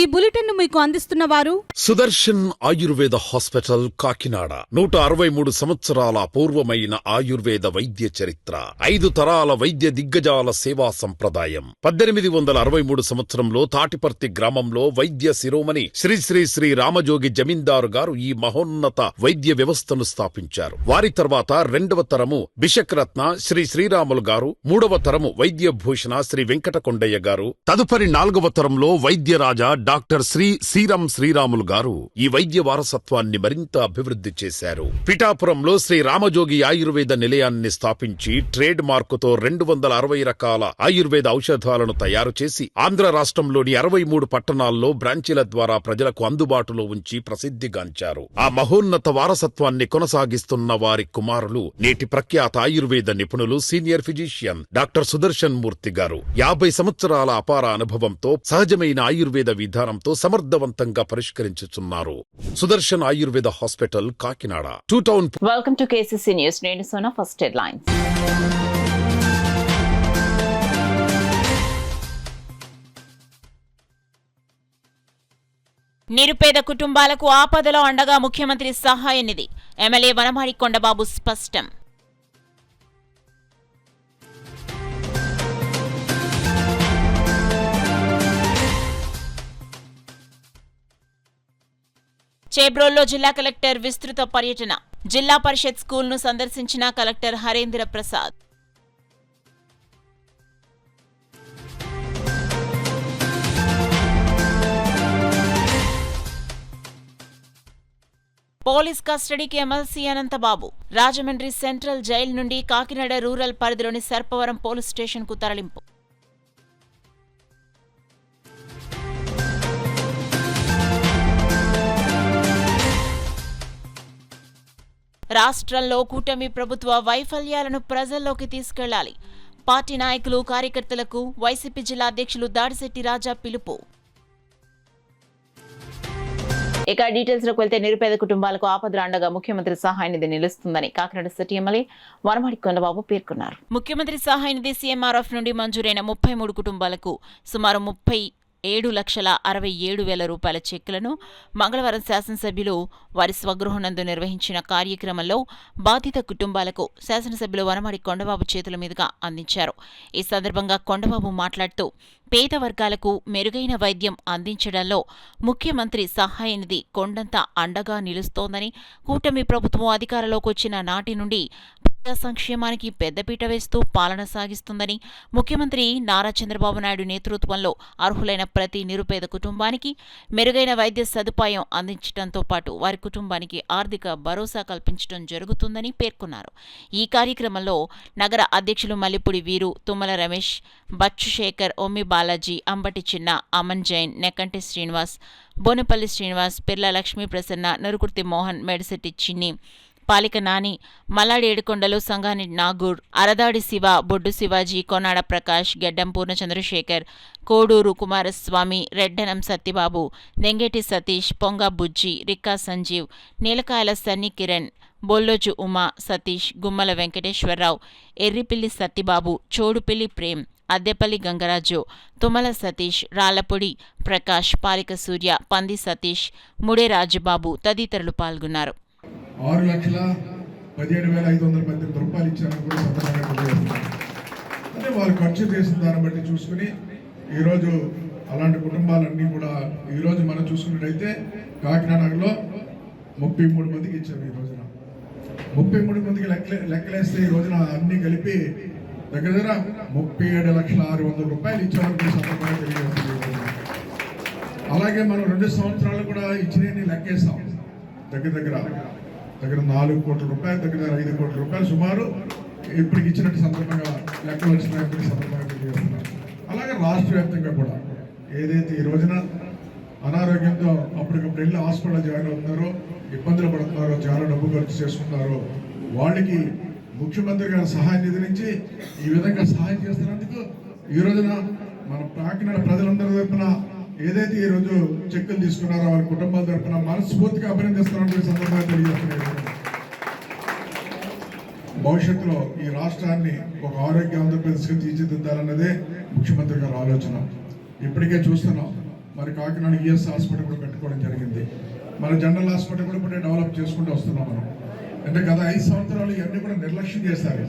ఈ బులెటిన్ ను మీకు అందిస్తున్న వారు సుదర్శన్ ఆయుర్వేద హాస్పిటల్ కాకినాడ. 163 సంవత్సరాల పూర్వమైన ఆయుర్వేద వైద్య చరిత్ర, 5 తరాల వైద్య దిగ్గజాల సేవా సంప్రదాయం. 1863 సంవత్సరంలో తాటిపర్తి గ్రామంలో వైద్య శిరోమణి శ్రీ శ్రీ శ్రీ రామజోగి జమీందారు గారు ఈ మహోన్నత వైద్య వ్యవస్థను స్థాపించారు. వారి తర్వాత రెండవ తరము బిషక్రత్న శ్రీ శ్రీరాములు గారు, మూడవ తరము వైద్య భూషణ శ్రీ వెంకటకొండయ్య గారు, తదుపరి 4వ తరంలో వైద్యరాజా డాక్టర్ శ్రీ శ్రీరామ్ శ్రీరాములు గారు ఈ వైద్య వారసత్వాన్ని మరింత అభివృద్ధి చేశారు. పిఠాపురంలో శ్రీ రామజోగి ఆయుర్వేద నిలయాన్ని స్థాపించి ట్రేడ్ మార్కుతో 260 రకాల ఆయుర్వేద ఔషధాలను తయారు చేసి ఆంధ్ర రాష్ట్రంలోని 63 పట్టణాల్లో బ్రాంచీల ద్వారా ప్రజలకు అందుబాటులో ఉంచి ప్రసిద్ధిగాంచారు. ఆ మహోన్నత వారసత్వాన్ని కొనసాగిస్తున్న వారి కుమారులు నేటి ప్రఖ్యాత ఆయుర్వేద నిపుణులు senior physician doctor Sudarshan Murthy గారు. 50 సంవత్సరాల అపార అనుభవంతో సహజమైన ఆయుర్వేద విధానంతో సమర్థవంతంగా పరిష్కరించుచున్నారు. Sudarshan Ayurveda hospital Kakinada, 2 town. Welcome to KCC news. నేను సోనా. First headlines. నిరుపేద కుటుంబాలకు ఆపదలో అండగా ముఖ్యమంత్రి సహాయ నిధి. ఎమ్మెల్యే వనమాడి కొండబాబు స్పష్టం. చేబ్రోల్లో జిల్లా కలెక్టర్ విస్తృత పర్యటన. జిల్లా పరిషత్ స్కూల్ను సందర్శించిన కలెక్టర్ హరేంద్ర ప్రసాద్. పోలీస్ కస్టడీకి MLC Anantha Babu. Rajahmundry central jail నుండి కాకినాడ రూరల్ పరిధిలోని సర్పవరం పోలీస్ స్టేషన్కు తరలింపు. రాష్ట్రంలో కూటమి ప్రభుత్వ వైఫల్యాలను ప్రజల్లోకి తీసుకెళ్లాలి. పార్టీ నాయకులు, కార్యకర్తలకు వైసీపీ జిల్లా అధ్యక్షులు దాడిశెట్టి రాజా పిలుపు. ఇక డీటెయిల్స్ లోకి వెళ్తే నిరుపేద కుటుంబాలకు ఆపదలో అండగా ముఖ్యమంత్రి సహాయ నిధి నిలుస్తుందని కాకినాడ సిటీ ఎమ్మెల్యే వనమాడి కొండబాబు పేర్కొన్నారు. ముఖ్యమంత్రి సహాయ నిధి సీఎంఆర్ఎఫ్ నుండి మంజూరైన 33 కుటుంబాలకు సుమారు 37,67,000 రూపాయల చెక్కులను మంగళవారం శాసనసభ్యులు వారి స్వగృహనందు నిర్వహించిన కార్యక్రమంలో బాధిత కుటుంబాలకు శాసనసభ్యులు వనమాడి కొండబాబు చేతుల మీదుగా అందించారు. ఈ సందర్భంగా కొండబాబు మాట్లాడుతూ పేద వర్గాలకు మెరుగైన వైద్యం అందించడంలో ముఖ్యమంత్రి సహాయ నిధి కొండంత అండగా నిలుస్తోందని, కూటమి ప్రభుత్వం అధికారంలోకి వచ్చిన నాటి నుండి ప్రజా సంక్షేమానికి పెద్దపీట వేస్తూ పాలన సాగిస్తుందని, ముఖ్యమంత్రి నారా చంద్రబాబు నాయుడు నేతృత్వంలో అర్హులైన ప్రతి నిరుపేద కుటుంబానికి మెరుగైన వైద్య సదుపాయం అందించడంతో పాటు వారి కుటుంబానికి ఆర్థిక భరోసా కల్పించడం జరుగుతుందని పేర్కొన్నారు. ఈ కార్యక్రమంలో నగర అధ్యక్షులు మల్లిపూడి వీరు, తుమ్మల రమేష్, బచ్చు శేఖర్, ఒమ్మి బాలాజీ, అంబటి చిన్న, అమన్ జైన్, నెక్కంటి శ్రీనివాస్, బోనపల్లి శ్రీనివాస్, పిర్ల లక్ష్మీ ప్రసన్న, నరుకుర్తి మోహన్, మెడిశెట్టి చిన్ని, పాలిక నాని, మల్లాడి ఏడుకొండలు, సంగాని నాగూర్, అరదాడి శివ, బొడ్డు శివాజీ, కొనాడ ప్రకాష్, గెడ్డం పూర్ణచంద్రశేఖర్, కోడూరు కుమారస్వామి, రెడ్డనం సత్యబాబు, దెంగేటి సతీష్, పొంగ బుజ్జి, రిక్కా సంజీవ్, నీలకాయల సన్ని కిరణ్, బొల్లోజు ఉమా, సతీష్, గుమ్మల వెంకటేశ్వరరావు, ఎర్రిపిల్లి సత్యబాబు, చోడుపిల్లి ప్రేమ్, అద్దెపల్లి గంగరాజు, తుమ్మల సతీష్, రాళ్లపొడి ప్రకాష్, పాలిక సూర్య, పంది సతీష్, ముడే రాజుబాబు తదితరులు పాల్గొన్నారు. 6,17,518 రూపాయలు ఇచ్చారని కూడా అంటే వారు ఖర్చు చేసిన దాన్ని బట్టి చూసుకుని ఈరోజు అలాంటి కుటుంబాలన్నీ కూడా ఈరోజు మనం చూసుకున్నట్టయితే కాకినాడ నగరంలో 33 మందికి ఇచ్చారు. ఈ రోజున 33 మందికి లెక్కలేస్తే ఈ రోజున అన్ని కలిపి దగ్గర 37,600,000 రూపాయలు ఇచ్చామని సందర్భంగా తెలియజేస్తుంది. అలాగే మనం 2 సంవత్సరాలు కూడా ఇచ్చినవి లెక్కేస్తాం. దగ్గర 4 కోట్ల రూపాయలు, దగ్గర 5 కోట్ల రూపాయలు సుమారు ఇప్పటికి ఇచ్చినట్టు సందర్భంగా లెక్కలు వచ్చినప్పటికీ సందర్భంగా తెలియజేస్తున్నారు. అలాగే రాష్ట్ర వ్యాప్తంగా కూడా ఏదైతే ఈ రోజున అనారోగ్యంతో అప్పటికప్పుడు వెళ్ళి హాస్పిటల్ జాయిన్ అవుతున్నారో, ఇబ్బందులు పడుతున్నారో, చాలా డబ్బు ఖర్చు చేసుకుంటున్నారో వాళ్ళకి ముఖ్యమంత్రి గారి సహాయ నిధి నుంచి ఈ విధంగా సహాయం చేస్తున్నందుకు ఈ రోజున మన కాకినాడ ప్రజలందరి తరఫున ఏదైతే ఈ రోజు చెక్కులు తీసుకున్నారో వారి కుటుంబాల తరఫున మనస్ఫూర్తిగా అభినందిస్తున్నటువంటి సందర్భంగా తెలియజేస్తున్నారు. భవిష్యత్తులో ఈ రాష్ట్రాన్ని ఒక ఆరోగ్య ఆంధ్రప్రదేశ్గా తీర్చిదిద్దాలన్నదే ముఖ్యమంత్రి గారి ఆలోచన. ఇప్పటికే చూస్తున్నాం మరి కాకినాడ ఈఎస్ హాస్పిటల్ కూడా పెట్టుకోవడం జరిగింది. మన జనరల్ హాస్పిటల్ కూడా ఇప్పుడే డెవలప్ చేసుకుంటూ వస్తున్నాం మనం. అంటే గత 5 సంవత్సరాలు ఇవన్నీ కూడా నిర్లక్ష్యం చేశారు.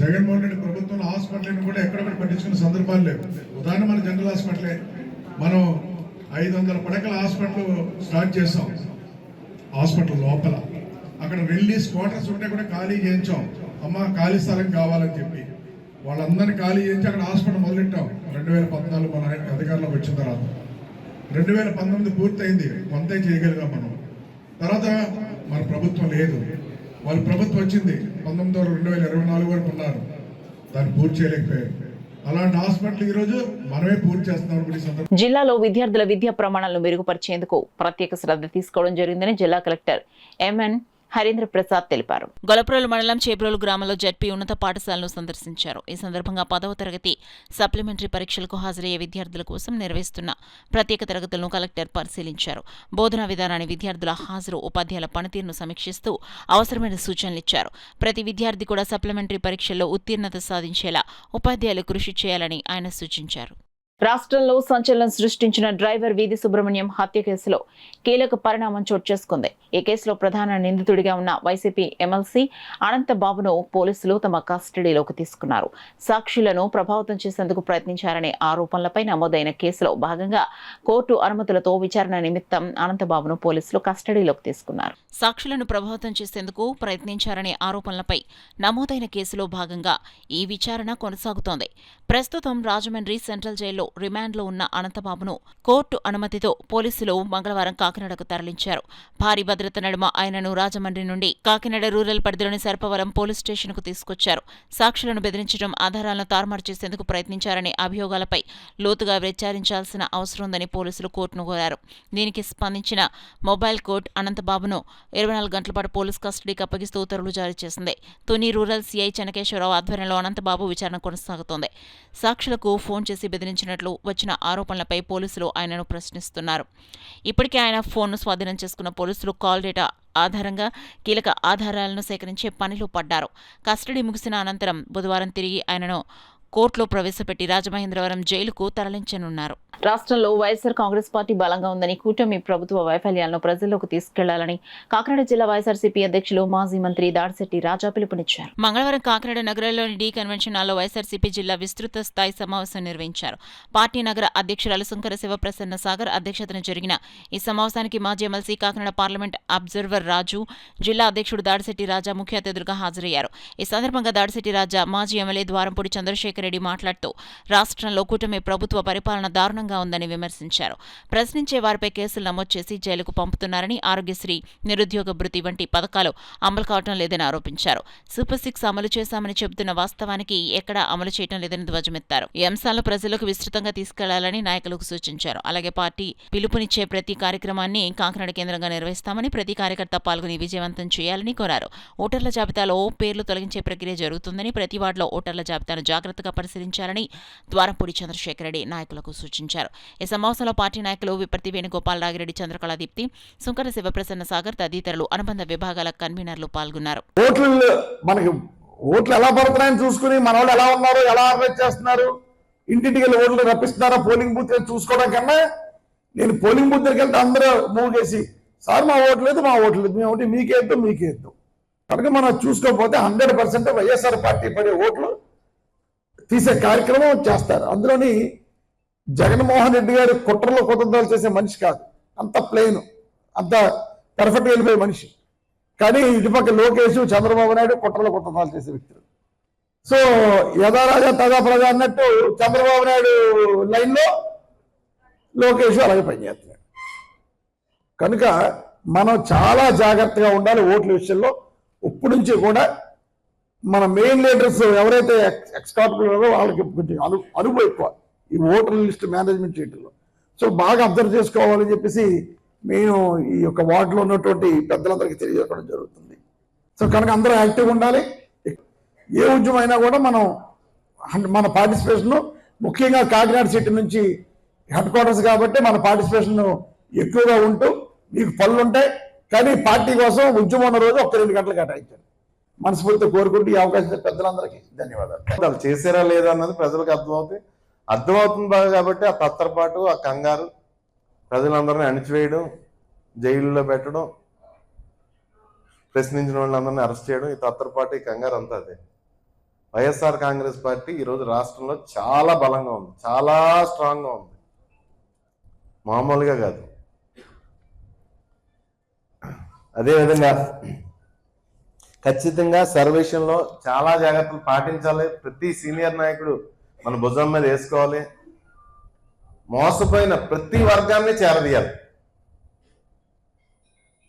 జగన్మోహన్ రెడ్డి ప్రభుత్వంలో హాస్పిటల్ని కూడా ఎక్కడెక్కడ పట్టించుకునే సందర్భాలు లేవు. ఉదాహరణ మన జనరల్ హాస్పిటలే మనం 500 పడకల హాస్పిటల్ స్టార్ట్ చేసాం. హాస్పిటల్ లోపల అక్కడ రిలీజ్ క్వార్టర్స్ ఉంటే కూడా ఖాళీ చేయించాం. అమ్మ ఖాళీ స్థలం కావాలని చెప్పి వాళ్ళందరినీ ఖాళీ చేయించి అక్కడ హాస్పిటల్ మొదలెట్టాం. 2014 మన అధికారంలోకి వచ్చిన తర్వాత 2019 పూర్తయింది. కొంత చేయగలిగాం మనం. తర్వాత మన ప్రభుత్వం లేదు, వాళ్ళ ప్రభుత్వం వచ్చింది. 2024 వరకు ఉన్నారు, దాన్ని పూర్తి చేయలేకపోయారు. అలాంటి హాస్పిటల్ ఈ రోజు మనమే పూర్తి చేస్తున్నాం. జిల్లాలో విద్యార్థుల విద్యా ప్రమాణాలను మెరుగుపరిచేందుకు ప్రత్యేక శ్రద్ధ తీసుకోవడం జరిగిందని జిల్లా కలెక్టర్ ఎంఎన్ హరీంద్ర ప్రసాద్ తెలిపారు. గొలప్రోలు మండలం చేబ్రోలు గ్రామంలో జడ్పీ ఉన్నత పాఠశాలను సందర్శించారు. ఈ సందర్భంగా 10వ తరగతి సప్లిమెంటరీ పరీక్షలకు హాజరయ్యే విద్యార్థుల కోసం నిర్వహిస్తున్న ప్రత్యేక తరగతులను కలెక్టర్ పరిశీలించారు. బోధనా విధానాన్ని, విద్యార్థుల హాజరు, ఉపాధ్యాయుల పనితీరును సమీక్షిస్తూ అవసరమైన సూచనలిచ్చారు. ప్రతి విద్యార్థి కూడా సప్లిమెంటరీ పరీక్షల్లో ఉత్తీర్ణత సాధించేలా ఉపాధ్యాయులు కృషి చేయాలని ఆయన సూచించారు. రాష్ట్రంలో సంచలనం సృష్టించిన డ్రైవర్ వీధి సుబ్రహ్మణ్యం హత్య కేసులో కీలక పరిణామం చోటు చేసుకుంది. ఈ కేసులో ప్రధాన నిందితుడిగా ఉన్న వైసీపీ ఎమ్మెల్సీ అనంతబాబును పోలీసులు తమ కస్టడీలోకి తీసుకున్నారు. సాక్షులను ప్రభావితం చేసేందుకు ప్రయత్నించారనే ఆరోపణలపై నమోదైన కేసులో భాగంగా కోర్టు అనుమతులతో విచారణ నిమిత్తం అనంతబాబును పోలీసులు కస్టడీలోకి తీసుకున్నారు. సాక్షులను ప్రభావితం చేసేందుకు ప్రయత్నించారనే ఆరోపణలపై నమోదైన కేసులో భాగంగా ఈ విచారణ కొనసాగుతోంది. ప్రస్తుతం రాజమండ్రి సెంట్రల్ జైల్లో రిమాండ్లో ఉన్న అనంతబాబును కోర్టు అనుమతితో పోలీసులు మంగళవారం కాకినాడకు తరలించారు. భారీ భద్రత నడుమ ఆయనను రాజమండ్రి నుండి కాకినాడ రూరల్ పరిధిలోని సర్పవరం పోలీస్ స్టేషన్కు తీసుకొచ్చారు. సాక్షులను బెదిరించడం, ఆధారాలను తారుమారు చేసేందుకు ప్రయత్నించారనే అభియోగాలపై లోతుగా విచారించాల్సిన అవసరం ఉందని పోలీసులు కోర్టును కోరారు. దీనికి స్పందించిన మొబైల్ కోర్టు అనంతబాబును 24 గంటల పాటు పోలీస్ కస్టడీకి అప్పగిస్తూ ఉత్తర్వులు జారీ చేసింది. తుని రూరల్ సీఐ చెనకేశ్వరరావు ఆధ్వర్యంలో అనంతబాబు విచారణ కొనసాగుతోంది. సాక్షులకు ఫోన్ చేసి బెదిరించినట్లు వచ్చిన ఆరోపణలపై పోలీసులు ఆయనను ప్రశ్నిస్తున్నారు. ఇప్పటికే ఆయన ఫోన్ను స్వాధీనం చేసుకున్న పోలీసులు కాల్ డేటా ఆధారంగా కీలక ఆధారాలను సేకరించే పనిలో పడ్డారు. కస్టడీ ముగిసిన అనంతరం బుధవారం తిరిగి ఆయనను కోర్టులో ప్రవేశపెట్టి రాజమహేంద్రవరం జైలుకు తరలించనున్నారు. రాష్ట్రంలో వైఎస్ఆర్ కాంగ్రెస్ పార్టీ బలంగా ఉందని, కూటమి ప్రభుత్వ వైఫల్యాలను ప్రజల్లోకి తీసుకెళ్లాలని కాకినాడ జిల్లా వైఎస్ఆర్సీపీ అధ్యక్షులు మాజీ మంత్రి దాడిశెట్టి రాజా పిలుపునిచ్చారు. మంగళవారం కాకినాడ నగరంలోని డి కన్వెన్షన్ హాల్లో వైఎస్ఆర్సీపీ జిల్లా విస్తృత స్థాయి సమావేశం నిర్వహించారు. పార్టీ నగర అధ్యక్షురాలు సుంకర శివప్రసన్న సాగర్ అధ్యక్షతన జరిగిన ఈ సమావేశానికి మాజీ ఎమ్మెల్సీ కాకినాడ పార్లమెంట్ అబ్జర్వర్ రాజు, జిల్లా అధ్యక్షుడు దాడిశెట్టి రాజా ముఖ్య అతిథులుగా హాజరయ్యారు. ఈ సందర్భంగా దాడిశెట్టి రాజా, మాజీ ఎమ్మెల్యే ద్వారంపూడి చంద్రశేఖర్ రెడ్డి మాట్లాడుతూ రాష్ట్రంలో కూటమి ప్రభుత్వ పరిపాలన దారుణంగా ఉందని విమర్శించారు. ప్రశ్నించే వారిపై కేసులు నమోదు చేసి జైలుకు పంపుతున్నారని, ఆరోగ్యశ్రీ, నిరుద్యోగ భృతి వంటి పథకాలు అమలు కావడం లేదని ఆరోపించారు. సూపర్ 6 అమలు చేశామని చెబుతున్న వాస్తవానికి ఎక్కడా అమలు చేయడం లేదని ధ్వజమెత్తారు. ఈ అంశాలను ప్రజలకు విస్తృతంగా తీసుకెళ్లాలని నాయకులకు సూచించారు. అలాగే పార్టీ పిలుపునిచ్చే ప్రతి కార్యక్రమాన్ని కాకినాడ కేంద్రంగా నిర్వహిస్తామని, ప్రతి కార్యకర్త పాల్గొని విజయవంతం చేయాలని కోరారు. ఓటర్ల జాబితాలో పేర్లు తొలగించే ప్రక్రియ జరుగుతుందని, ప్రతి వార్డులో ఓటర్ల జాబితాను జాగ్రత్తగా పరిశీలించాలని ద్వారంపూడి చంద్రశేఖర్ రెడ్డి నాయకులకు సూచించారు. ఈ సమావేశంలో పార్టీ నాయకులు విపర్తి వేణుగోపాల్, రాగిరెడ్డి, చంద్రకళ దీప్తి, సుంకర శివప్రసన్న సాగర్ తదితరులు, అనుబంధ విభాగాల కన్వీనర్లు పాల్గొన్నారు. ఓట్లు ఎలా పడుతున్నాయని చూసుకుని మన వాళ్ళు ఎలా ఉన్నారు, ఎలా ఆర్గనైజ్ చేస్తున్నారు, ఇంటింటికి వెళ్ళి ఓట్లు రప్పిస్తున్నారా, పోలింగ్ బూత్ చూసుకోవడం కన్నా నేను పోలింగ్ బూత్ దగ్గరికి వెళ్తే అందరూ మూగేసి సార్ మా ఓట్లు లేదు, మా ఓట్లు లేదు, మేము మీకేద్దాం కనుక మనం చూసుకోకపోతే 100% వైఎస్ఆర్ పార్టీ పడే ఓట్లు తీసే కార్యక్రమం చేస్తారు. అందులోని జగన్మోహన్ రెడ్డి గారు కుట్రలో కుతంత్రాలు చేసే మనిషి కాదు, అంత ప్లెయిన్, అంత పర్ఫెక్ట్గా వెళ్ళిపోయే మనిషి. కానీ ఇటుపక్క లోకేష్, చంద్రబాబు నాయుడు కుట్రలో కుతంత్రాలు చేసే వ్యక్తులు. సో యథా రాజా తదా ప్రజా అన్నట్టు చంద్రబాబు నాయుడు లైన్లో లోకేష్ అలాగే పనిచేస్తున్నాడు. కనుక మనం చాలా జాగ్రత్తగా ఉండాలి ఓట్ల విషయంలో. ఇప్పటి నుంచి కూడా మన మెయిన్ లీడర్స్ ఎవరైతే ఎక్స్కార్పొరేట్ వాళ్ళకి కొంచెం అనుభవం ఎక్కువ ఈ ఓటర్ లిస్ట్ మేనేజ్మెంట్ చేయడంలో. సో బాగా అబ్జర్వ్ చేసుకోవాలని చెప్పేసి నేను ఈ యొక్క వార్డులో ఉన్నటువంటి పెద్దలందరికీ తెలియజేయడం జరుగుతుంది. సో కనుక అందరూ యాక్టివ్గా ఉండాలి. ఏ ఉద్యమం అయినా కూడా మన పార్టిసిపేషన్, ముఖ్యంగా కాకినాడ సిటీ నుంచి హెడ్ క్వార్టర్స్ కాబట్టి మన పార్టిసిపేషన్ ఎక్కువగా ఉంటూ మీకు పనులు ఉంటాయి. కానీ పార్టీ కోసం ఉద్యమం ఉన్న రోజు 1-2 గంటలు కేటాయించారు. మనస్ఫూర్తిగా కోరుకుంటూ ఈ అవకాశం పెద్దలందరికీ ధన్యవాదాలు. చేసారా లేదా అన్నది ప్రజలకు అర్థమవుతుంది కాబట్టి ఆ తత్తరపాటు, ఆ కంగారు ప్రజలందరినీ అణిచివేయడం, జైల్లో పెట్టడం, ప్రశ్నించిన వాళ్ళందరినీ అరెస్ట్ చేయడం, ఈ తత్తరపాటు ఈ కంగారు అంతా అదే. వైఎస్ఆర్ కాంగ్రెస్ పార్టీ ఈరోజు రాష్ట్రంలో చాలా బలంగా ఉంది, చాలా స్ట్రాంగ్గా ఉంది, మామూలుగా కాదు. అదేవిధంగా ఖచ్చితంగా సర్వేషన్లో చాలా జాగ్రత్తలు పాటించాలి. ప్రతి సీనియర్ నాయకుడు మన భుజం మీద వేసుకోవాలి. మోసపోయిన ప్రతి వర్గాన్ని చేరదీయాలి.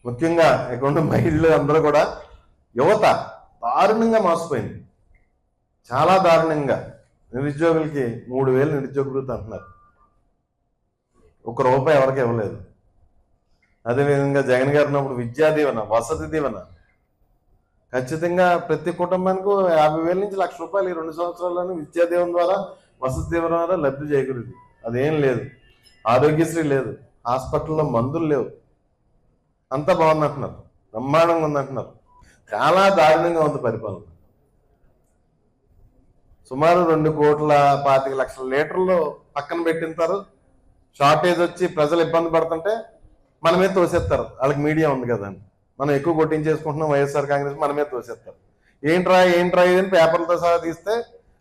ముఖ్యంగా ఇక్కడ మహిళలు అందరూ కూడా, యువత దారుణంగా మోసపోయింది, చాలా దారుణంగా. నిరుద్యోగులకి 3,000 నిరుద్యోగ భృతి అంటున్నారు, ₹1 ఎవరికి ఇవ్వలేదు. అదేవిధంగా జగన్ గారు ఉన్నప్పుడు విద్యా దీవెన, వసతి దీవెన, ఖచ్చితంగా ప్రతి కుటుంబానికి 50,000 నుంచి ₹1,00,000 ఈ 2 సంవత్సరాల్లోనే విద్యా దీవెన ద్వారా, వసతి దీవెన ద్వారా లబ్ధి చేకూరింది. అదేం లేదు. ఆరోగ్యశ్రీ లేదు, హాస్పిటల్లో మందులు లేవు. అంతా బాగుందంటున్నారు, బ్రహ్మాండంగా ఉందంటున్నారు. చాలా దారుణంగా ఉంది పరిపాలన. సుమారు 2,25,00,000 లీటర్లు పక్కన పెట్టింటారు. షార్టేజ్ వచ్చి ప్రజలు ఇబ్బంది పడుతుంటే మనమే తోసేస్తారు. వాళ్ళకి మీడియా ఉంది కదా అని మనం ఎక్కువ కొట్టించేసుకుంటున్నాం. వైఎస్ఆర్ కాంగ్రెస్ మనమే తోసేస్తారు. ఏంట్రా అని పేపర్లతో సహా తీస్తే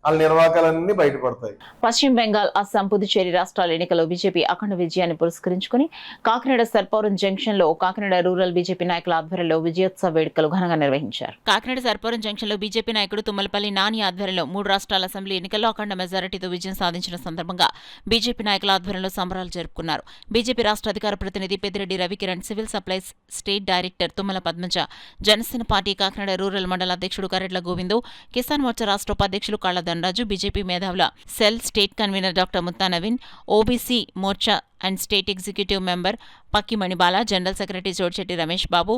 వాళ్ళ నిర్వాకాలన్నీ బయటపడతాయి. పశ్చిమ బెంగాల్, అస్సాం, పుదుచ్చేరి రాష్ట్రాల ఎన్నికల్లో బీజేపీ అఖండ విజయాన్ని పురస్కరించుకుని కాకినాడ సర్పవరం జంక్షన్ లో కాకినాడ రూరల్ బీజేపీ నాయకుల ఆధ్వర్యంలో విజయోత్సవ వేడుకలు ఘనంగా నిర్వహించారు. కాకినాడ సర్పవరం జంక్షన్ లో బీజేపీ నాయకుడు తుమ్మలపల్లి నాని ఆధ్వర్యంలో 3 రాష్ట్రాల అసెంబ్లీ ఎన్నికల్లో అఖండ మెజారిటీతో విజయం సాధించిన సందర్భంగా బీజేపీ నాయకుల ఆధ్వర్యంలో సంబరాలు జరుపుకున్నారు. బీజేపీ రాష్ట్ర అధికార ప్రతినిధి Peddireddy Ravikiran, civil supplies state director Tummala Padmaja, Janasena party Kakinada rural మండల అధ్యక్షుడు కరెడ్ల గోవిందు, కిసాన్ మోర్చా రాష్ట్ర ఉపాధ్యక్షులు కళ్ల ధనరాజు, బీజేపీ మేధావుల cell state convener doctor Mutta Naveen, OBC Morcha and state executive member Pakki Manibala, general secretary Chotisetti Ramesh Babu,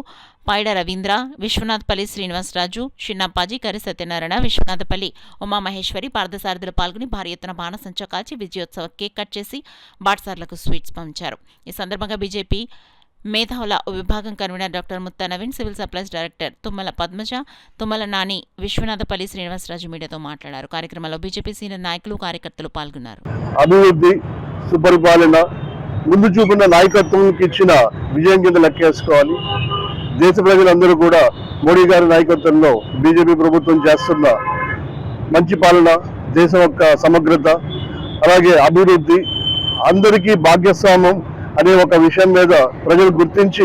Paida Ravindra, Vishwanathapalli Srinivasaraju, Chinnappaji, Kari Satyanarayana, Vishwanathapalli Umamaheswari, పార్థసారథులు పాల్గొని భారీ ఎత్తున బాణసంచా కాల్చి విజయోత్సవ కేక్ కట్ చేసి బాటసార్లకు స్వీట్స్ పంచారు. ఈ సందర్భంగా బీజేపీ మేధావుల విభాగం convener doctor Mutta Naveen, civil supplies director Tummala Padmaja, Tummala Nani, Vishwanathapalli Srinivasaraju మీడియాతో మాట్లాడారు. కార్యక్రమంలో బీజేపీ సీనియర్ నాయకులు, కార్యకర్తలు పాల్గొన్నారు. అభివృద్ధి, సుపరిపాలన, ముందు చూపున్న నాయకత్వంకి ఇచ్చిన విజయం కింద లెక్కేసుకోవాలి. దేశ ప్రజలందరూ కూడా మోడీ గారి నాయకత్వంలో బీజేపీ ప్రభుత్వం చేస్తున్న మంచి పాలన, దేశం యొక్క సమగ్రత, అలాగే అభివృద్ధి, అందరికీ భాగ్యస్వామ్యం అనే ఒక విషయం మీద ప్రజలు గుర్తించి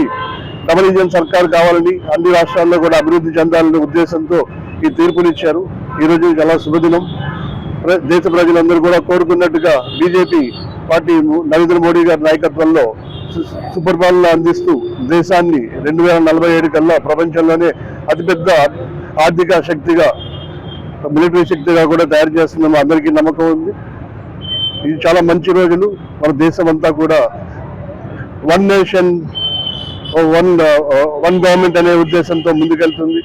డబుల్ ఇంజిన్ సర్కార్ కావాలని, అన్ని రాష్ట్రాల్లో కూడా అభివృద్ధి చెందాలనే ఉద్దేశంతో ఈ తీర్పునిచ్చారు. ఈరోజు చాలా శుభదినం. దేశ ప్రజలందరూ కూడా కోరుకున్నట్టుగా బీజేపీ పార్టీ నరేంద్ర మోడీ గారి నాయకత్వంలో సుపరిపాలన అందిస్తూ దేశాన్ని 2047 కల్లా ప్రపంచంలోనే అతిపెద్ద ఆర్థిక శక్తిగా, మిలిటరీ శక్తిగా కూడా తయారు చేస్తుందని అందరికీ నమ్మకం ఉంది. ఇది చాలా మంచి రోజులు. మన దేశం అంతా కూడా వన్ నేషన్ వన్ గవర్నమెంట్ అనే ఉద్దేశంతో ముందుకెళ్తుంది.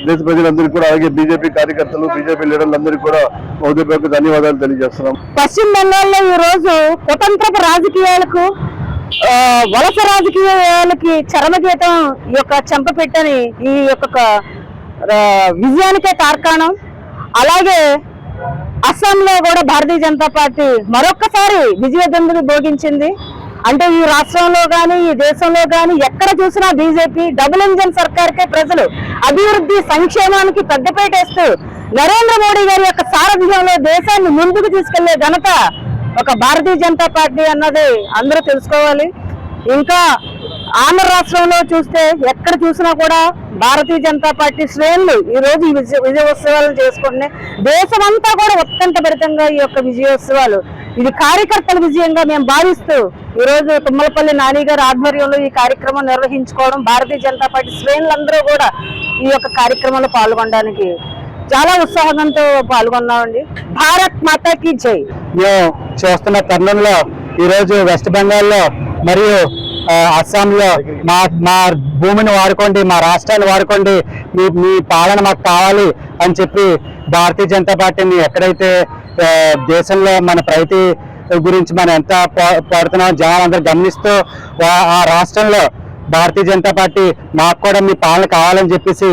దేశ ప్రజలందరికీ కూడా, అలాగే బీజేపీ కార్యకర్తలు, బీజేపీ లీడర్లందరికీ కూడా హృదయపూర్వక ధన్యవాదాలు తెలియజేస్తున్నాం. పశ్చిమ బెంగాల్లో ఈ రోజు కుతంత్రపు రాజకీయాలకు, వలస రాజకీయాలకి చరమగీతం ఈ యొక్క చెంపపెట్టని ఈ యొక్క విజయానికే తార్కాణం. అలాగే అస్సాంలో కూడా భారతీయ జనతా పార్టీ మరొక్కసారి విజయదండలు భోగించింది. అంటే ఈ రాష్ట్రంలో కానీ, ఈ దేశంలో కానీ ఎక్కడ చూసినా బీజేపీ డబుల్ ఇంజన్ సర్కార్కే ప్రజలు అభివృద్ధి, సంక్షేమానికి పెద్దపీట వేస్తూ నరేంద్ర మోడీ గారి యొక్క సారథ్యంలో దేశాన్ని ముందుకు తీసుకెళ్లే ఘనత ఒక భారతీయ జనతా పార్టీ అన్నది అందరూ తెలుసుకోవాలి. ఇంకా ఆంధ్ర రాష్ట్రంలో చూస్తే ఎక్కడ చూసినా కూడా భారతీయ జనతా పార్టీ శ్రేణులు ఈ రోజు విజయోత్సవాలను చేసుకుంటున్నాయి. దేశమంతా కూడా ఉత్కంఠభరితంగా ఈ యొక్క విజయోత్సవాలు, ఇది కార్యకర్తల విజయంగా మేము భావిస్తూ ఈ రోజు తుమ్మలపల్లి నాని గారి ఆధ్వర్యంలో ఈ కార్యక్రమం నిర్వహించుకోవడం, భారతీయ జనతా పార్టీ శ్రేణులందరూ కూడా ఈ యొక్క కార్యక్రమంలో పాల్గొనడానికి చాలా ఉత్సాహంతో పాల్గొన్నామండి. భారత్ మాతాకి జై. మేము చూస్తున్న తరుణంలో ఈరోజు వెస్ట్ బెంగాల్లో మరియు అస్సాంలో మా భూమిని వాడుకోండి, మా రాష్ట్రాన్ని వాడుకోండి, మీ పాలన మాకు కావాలి అని చెప్పి భారతీయ జనతా పార్టీని ఎక్కడైతే దేశంలో మన ప్రగతి గురించి మనం ఎంత పడుతున్నాం జనాలందరూ గమనిస్తూ ఆ రాష్ట్రంలో భారతీయ జనతా పార్టీ మాకు కూడా మీ పాలన కావాలని చెప్పేసి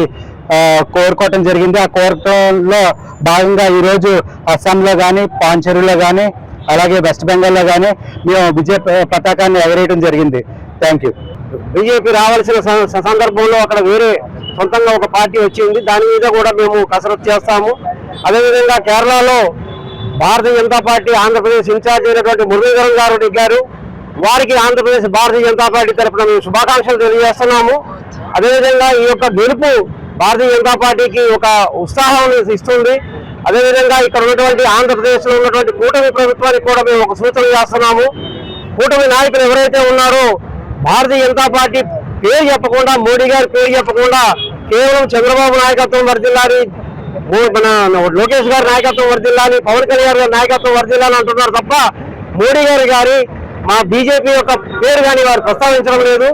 కోరుకోవటం జరిగింది. ఆ కోరటంలో భాగంగా ఈరోజు అస్సాంలో కానీ, పాంచేరులో కానీ, అలాగే వెస్ట్ బెంగాల్లో కానీ మేము విజయ పతాకాన్ని ఎగరేయడం జరిగింది. Thank you. బీజేపీ రావాల్సిన సందర్భంలో అక్కడ వేరే సొంతంగా ఒక పార్టీ వచ్చింది, దాని మీద కూడా మేము కసరత్తు చేస్తాము. అదేవిధంగా కేరళలో భారతీయ జనతా పార్టీ ఆంధ్రప్రదేశ్ ఇన్ఛార్జ్ అయినటువంటి మురళీధరన్ గారు వారికి ఆంధ్రప్రదేశ్ భారతీయ జనతా పార్టీ తరఫున మేము శుభాకాంక్షలు తెలియజేస్తున్నాము. అదేవిధంగా ఈ యొక్క గెలుపు భారతీయ జనతా పార్టీకి ఒక ఉత్సాహం ఇస్తుంది. అదేవిధంగా ఇక్కడ ఉన్నటువంటి ఆంధ్రప్రదేశ్లో ఉన్నటువంటి కూటమి ప్రభుత్వానికి కూడా మేము ఒక సూచన చేస్తున్నాము. కూటమి నాయకులు ఎవరైతే ఉన్నారో భారతీయ జనతా పార్టీ పేరు చెప్పకుండా, మోడీ గారి పేరు చెప్పకుండా కేవలం చంద్రబాబు నాయకత్వం వర్ధిల్లాలి, మన లోకేష్ గారి నాయకత్వం వర్ధిల్లాలి, పవన్ కళ్యాణ్ గారి నాయకత్వం వర్ధిల్లాలి అంటున్నారు తప్ప మోడీ గారి మా బీజేపీ యొక్క పేరు కానీ వారు ప్రస్తావించడం లేదు.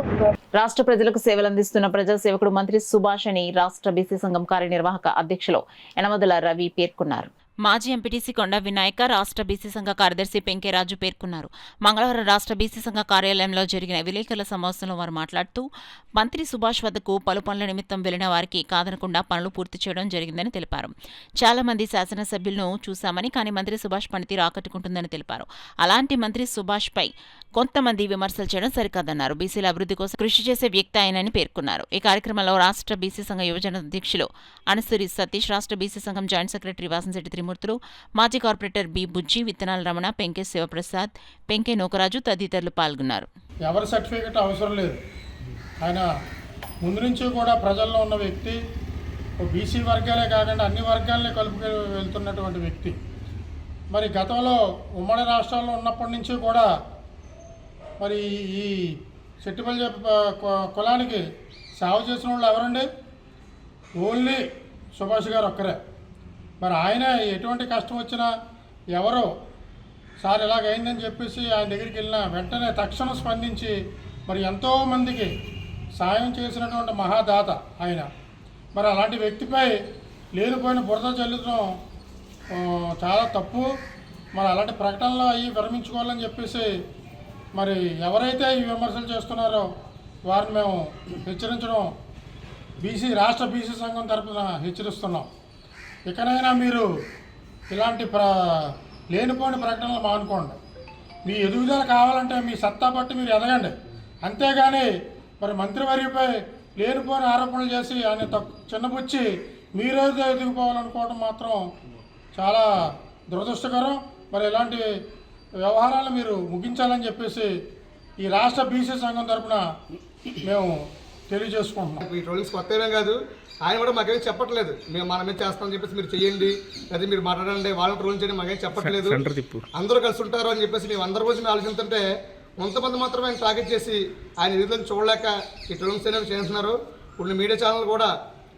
రాష్ట్ర ప్రజలకు సేవలందిస్తున్న ప్రజాసేవకుడు మంత్రి సుభాష్ అని రాష్ట్ర బీసీ సంఘం కార్యనిర్వాహక అధ్యక్షులు యనమదుల రవి పేర్కొన్నారు. మాజీ ఎంపీటీసీ కొండ వినాయక, రాష్ట్ర బీసీ సంఘ కార్యదర్శి పెంకేరాజు పేర్కొన్నారు. మంగళవారం రాష్ట్ర బీసీ సంఘ కార్యాలయంలో జరిగిన విలేకరుల సమావేశంలో వారు మాట్లాడుతూ మంత్రి సుభాష్ వద్దకు పలు పనుల నిమిత్తం వెళ్లిన వారికి కాదనకుండా పనులు పూర్తి చేయడం జరిగిందని తెలిపారు. చాలా మంది శాసనసభ్యులను చూశామని, కానీ మంత్రి సుభాష్ పనితీరు ఆకట్టుకుంటుందని తెలిపారు. అలాంటి మంత్రి సుభాష్ పై కొంతమంది విమర్శలు చేయడం సరికాదన్నారు. బీసీల అభివృద్ధి కోసం కృషి చేసే వ్యక్తి ఆయనని పేర్కొన్నారు. ఈ కార్యక్రమంలో రాష్ట్ర బీసీ సంఘ యువజన అధ్యక్షులు అనసూరి సతీష్, రాష్ట్ర బీసీ సంఘం జాయింట్ సెక్రటరీ వాసంశెట్టి త్రిమూర్తులు, మాజీ కార్పొరేటర్ బి బుజ్జి, విత్తనాల రమణ, పెంకే శివప్రసాద్, పెంకే నూకరాజు తదితరులు పాల్గొన్నారు. ఎవరి సర్టిఫికెట్ అవసరం లేదు. ఆయన ముందు నుంచి కూడా ప్రజల్లో ఉన్న వ్యక్తి, బీసీ వర్గాలే కాకుండా అన్ని వర్గాలని కలుపుకు వెళ్తున్నటువంటి వ్యక్తి. మరి గతంలో ఉమ్మడి రాష్ట్రాల్లో ఉన్నప్పటి నుంచి కూడా మరి ఈ సెట్టిపల్లి కులానికి సేవ చేసిన వాళ్ళు ఎవరండి? ఓన్లీ సుభాష్ గారు ఒక్కరే. మరి ఆయన ఎటువంటి కష్టం వచ్చినా ఎవరో సార్ ఇలాగైందని చెప్పేసి ఆయన దగ్గరికి వెళ్ళినా వెంటనే తక్షణం స్పందించి మరి ఎంతోమందికి సాయం చేసినటువంటి మహాదాత ఆయన. మరి అలాంటి వ్యక్తిపై లేనిపోయిన బురద చల్లడం చాలా తప్పు. మరి అలాంటి ప్రకటనలు అవి విరమించుకోవాలని చెప్పేసి మరి ఎవరైతే ఈ విమర్శలు చేస్తున్నారో వారిని మేము హెచ్చరించడం రాష్ట్ర బీసీ సంఘం తరఫున హెచ్చరిస్తున్నాం. ఇకనైనా మీరు ఇలాంటి లేనిపోయిన ప్రకటనలు మానుకోండి. మీ ఎదుగుదల కావాలంటే మీ సత్తా బట్టి మీరు ఎదగండి. అంతేగాని మరి మంత్రివర్యపై లేనిపోయిన ఆరోపణలు చేసి ఆయన చిన్నపుచ్చి మీరేదో ఎదిగిపోవాలనుకోవడం మాత్రం చాలా దురదృష్టకరం. మరి ఇలాంటి వ్యవహారాలు మీరు ముగించాలని చెప్పేసి ఈ రాష్ట్ర బీసీ సంఘం తరఫున మేము తెలియజేసుకుంటున్నాం. ఈ ట్రోలింగ్స్ కొత్తేనే కాదు, ఆయన కూడా మాకేం చెప్పట్లేదు. మేము మనమే చేస్తామని చెప్పేసి మీరు చేయండి, లేదా మీరు మాట్లాడండి, వాళ్ళని ట్రోలింగ్ చేయండి, మాకేం చెప్పట్లేదు. అందరూ కలిసి ఉంటారు అని చెప్పేసి మేము అందరి కోసం ఆలోచిస్తుంటే కొంతమంది మాత్రమే ఆయన టార్గెట్ చేసి ఆయన విధులను చూడలేక ఈ ట్రోలింగ్స్ అనేవి చేస్తున్నారు. ఇప్పుడు మీడియా ఛానల్ కూడా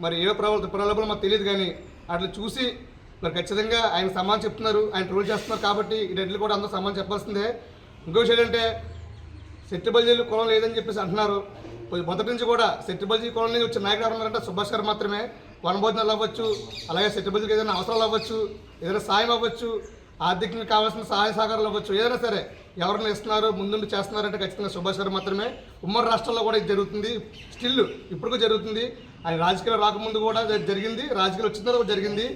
మరి ఏ ప్రలోభాలు మాకు తెలియదు, కానీ అట్లా చూసి మరి ఖచ్చితంగా ఆయన సమాధానం చెప్తున్నారు, ఆయన ట్రోల్ చేస్తున్నారు. కాబట్టి ఈ రెడ్లు కూడా అందరూ సమాధానం చెప్పాల్సిందే. ఇంకో విషయం ఏంటంటే సెట్టిబల్జీలు కులం లేదని చెప్పేసి అంటున్నారు. మొదటి నుంచి కూడా సెట్టిబల్జీ కులం నుంచి వచ్చిన నాయకులు ఎవరున్నారంటే సుభాష్ గారు మాత్రమే. వనభోజనాలు అవ్వచ్చు, అలాగే సెట్టిబల్జీకి ఏదైనా అవసరాలు అవ్వచ్చు, ఏదైనా సాయం అవ్వచ్చు, ఆర్థికంగా కావాల్సిన సహాయ సహకారాలు అవ్వచ్చు, ఏదైనా సరే ఎవరిని ఇస్తున్నారు ముందుండి చేస్తున్నారంటే ఖచ్చితంగా సుభాష్ గారు మాత్రమే. ఉమ్మడి రాష్ట్రాల్లో కూడా ఇది జరుగుతుంది, స్టిల్ ఇప్పుడు జరుగుతుంది. ఆయన రాజకీయాలు రాకముందు కూడా జరిగింది, రాజకీయాలు వచ్చిన తర్వాత జరిగింది.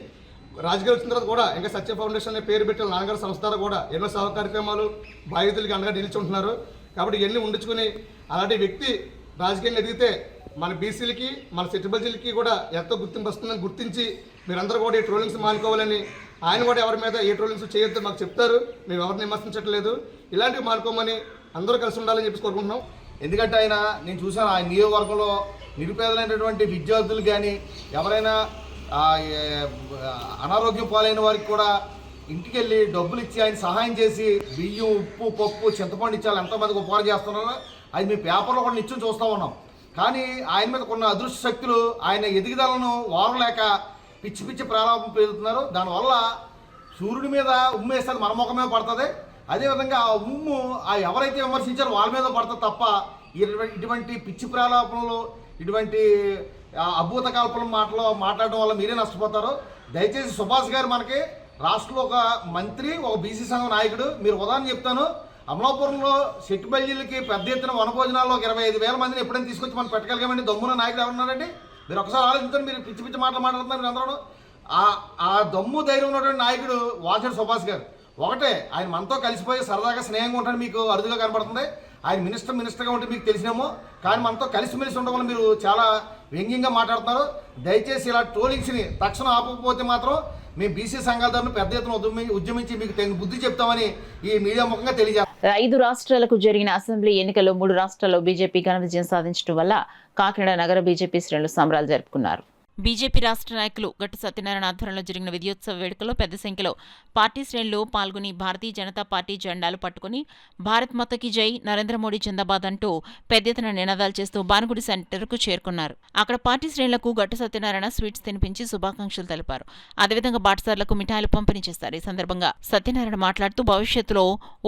రాజకీయాలు వచ్చిన తర్వాత కూడా ఇంకా సత్య ఫౌండేషన్ అనే పేరు పెట్టిన నాన్నగారు సంస్థ కూడా ఎన్నో సేవా కార్యక్రమాలు బాధితులకి అండగా నిలుచుంటున్నారు. కాబట్టి ఇవన్నీ ఉండించుకుని అలాంటి వ్యక్తి రాజకీయంగా ఎదిగితే మన బీసీలకి మన సెట్టిబల్జీలకి కూడా ఎంతో గుర్తింపు వస్తుందని గుర్తించి మీరందరూ కూడా ఈ ట్రోలింగ్స్ మానుకోవాలని, ఆయన కూడా ఎవరి మీద ఏ ట్రోలింగ్స్ చేయొద్దు మాకు చెప్తారు, మేము ఎవరిని విమర్శించట్లేదు, ఇలాంటివి మానుకోమని అందరూ కలిసి ఉండాలని చెప్పేసి కోరుకుంటున్నాం. ఎందుకంటే నేను చూసాను ఆయన నియోజకవర్గంలో నిరుపేదలైనటువంటి విద్యార్థులు కానీ ఎవరైనా అనారోగ్యం పాలైన వారికి కూడా ఇంటికి వెళ్ళి డబ్బులు ఇచ్చి ఆయన సహాయం చేసి బియ్యం, ఉప్పు, పప్పు, చింతపండు ఇచ్చాలి ఎంతోమందికి ఉపకారం చేస్తున్నారో అది మీ పేపర్లో కూడా నిత్యం చూస్తూ ఉన్నాం. కానీ ఆయన మీద కొన్ని అదృష్ట శక్తులు ఆయన ఎదుగుదలను వారలేక పిచ్చి పిచ్చి ప్రారంభం పెరుగుతున్నారు. దానివల్ల సూర్యుడి మీద ఉమ్ము వేస్తుంది మన ముఖం మీద పడుతుంది. అదేవిధంగా ఆ ఉమ్ము ఎవరైతే విమర్శించారో వాళ్ళ మీద పడుతుంది తప్ప ఇటువంటి పిచ్చి ప్రాలాపనలు, ఇటువంటి అభూత కల్పన మాట్లాడడం వల్ల మీరే నష్టపోతారు. దయచేసి సుభాష్ గారు మనకి రాష్ట్రంలో ఒక మంత్రి, ఒక బీసీ సంఘం నాయకుడు. మీరు ఉదాహరణ చెప్తాను, అమలాపురంలో సెట్టిబల్జీలకి పెద్ద ఎత్తున వనభోజనాల్లో 25,000 మందిని ఎప్పుడైనా తీసుకొచ్చి మనం పెట్టగలిగామండి. దమ్మున నాయకుడు ఎవరున్నారండి? మీరు ఒకసారి ఆలోచించండి. మీరు పిచ్చి పిచ్చి మాటలు మాట్లాడుతున్నారు మీరు అందరూ. ఆ దమ్ము ధైర్యం ఉన్నటువంటి నాయకుడు వాల్చేటి సుభాష్ గారు. ఒకటే, ఆయన మనతో కలిసిపోయి సరదాగా స్నేహంగా ఉంటాడు మీకు అరుదుగా కనపడుతుంది. ఆయన మినిస్టర్గా ఉంటే మీకు తెలిసినేమో, కానీ మనతో కలిసిమెలిసి ఉండడం వల్ల మీరు చాలా వ్యంగ్యంగా మాట్లాడుతున్నారు. దయచేసి ఇలా ట్రోలింగ్స్ని తక్షణం ఆపకపోతే మాత్రం మేము బీసీ సంఘాల తరఫున పెద్ద ఎత్తున ఉద్యమించి మీకు బుద్ధి చెప్తామని ఈ మీడియా ముఖంగా తెలియజేస్తాం. 5 రాష్ట్రాలకు జరిగిన అసెంబ్లీ ఎన్నికల్లో 3 రాష్ట్రాల్లో బీజేపీ ఘన విజయం సాధించడం వల్ల కాకినాడ నగర బీజేపీ శ్రేణులు సంబరాలు జరుపుకున్నారు. బీజేపీ రాష్ట్ర నాయకులు గట్టు సత్యనారాయణ ఆధ్వర్యంలో జరిగిన విజయోత్సవ వేడుకలో పెద్ద సంఖ్యలో పార్టీ శ్రేణులు పాల్గొని భారతీయ జనతా పార్టీ జెండాలు పట్టుకుని భారత్ మాతకి జై, నరేంద్ర మోడీ జిందాబాద్ అంటూ పెద్ద ఎత్తున నినాదాలు చేస్తూ భానుగుడి సెంటర్కు చేరుకున్నారు. అక్కడ పార్టీ శ్రేణులకు గట్టు సత్యనారాయణ స్వీట్స్ తినిపించి శుభాకాంక్షలు తెలిపారు. అదేవిధంగా బాటసార్లకు మిఠాయిలు పంపిణీ చేశారు. ఈ సందర్భంగా సత్యనారాయణ మాట్లాడుతూ భవిష్యత్తులో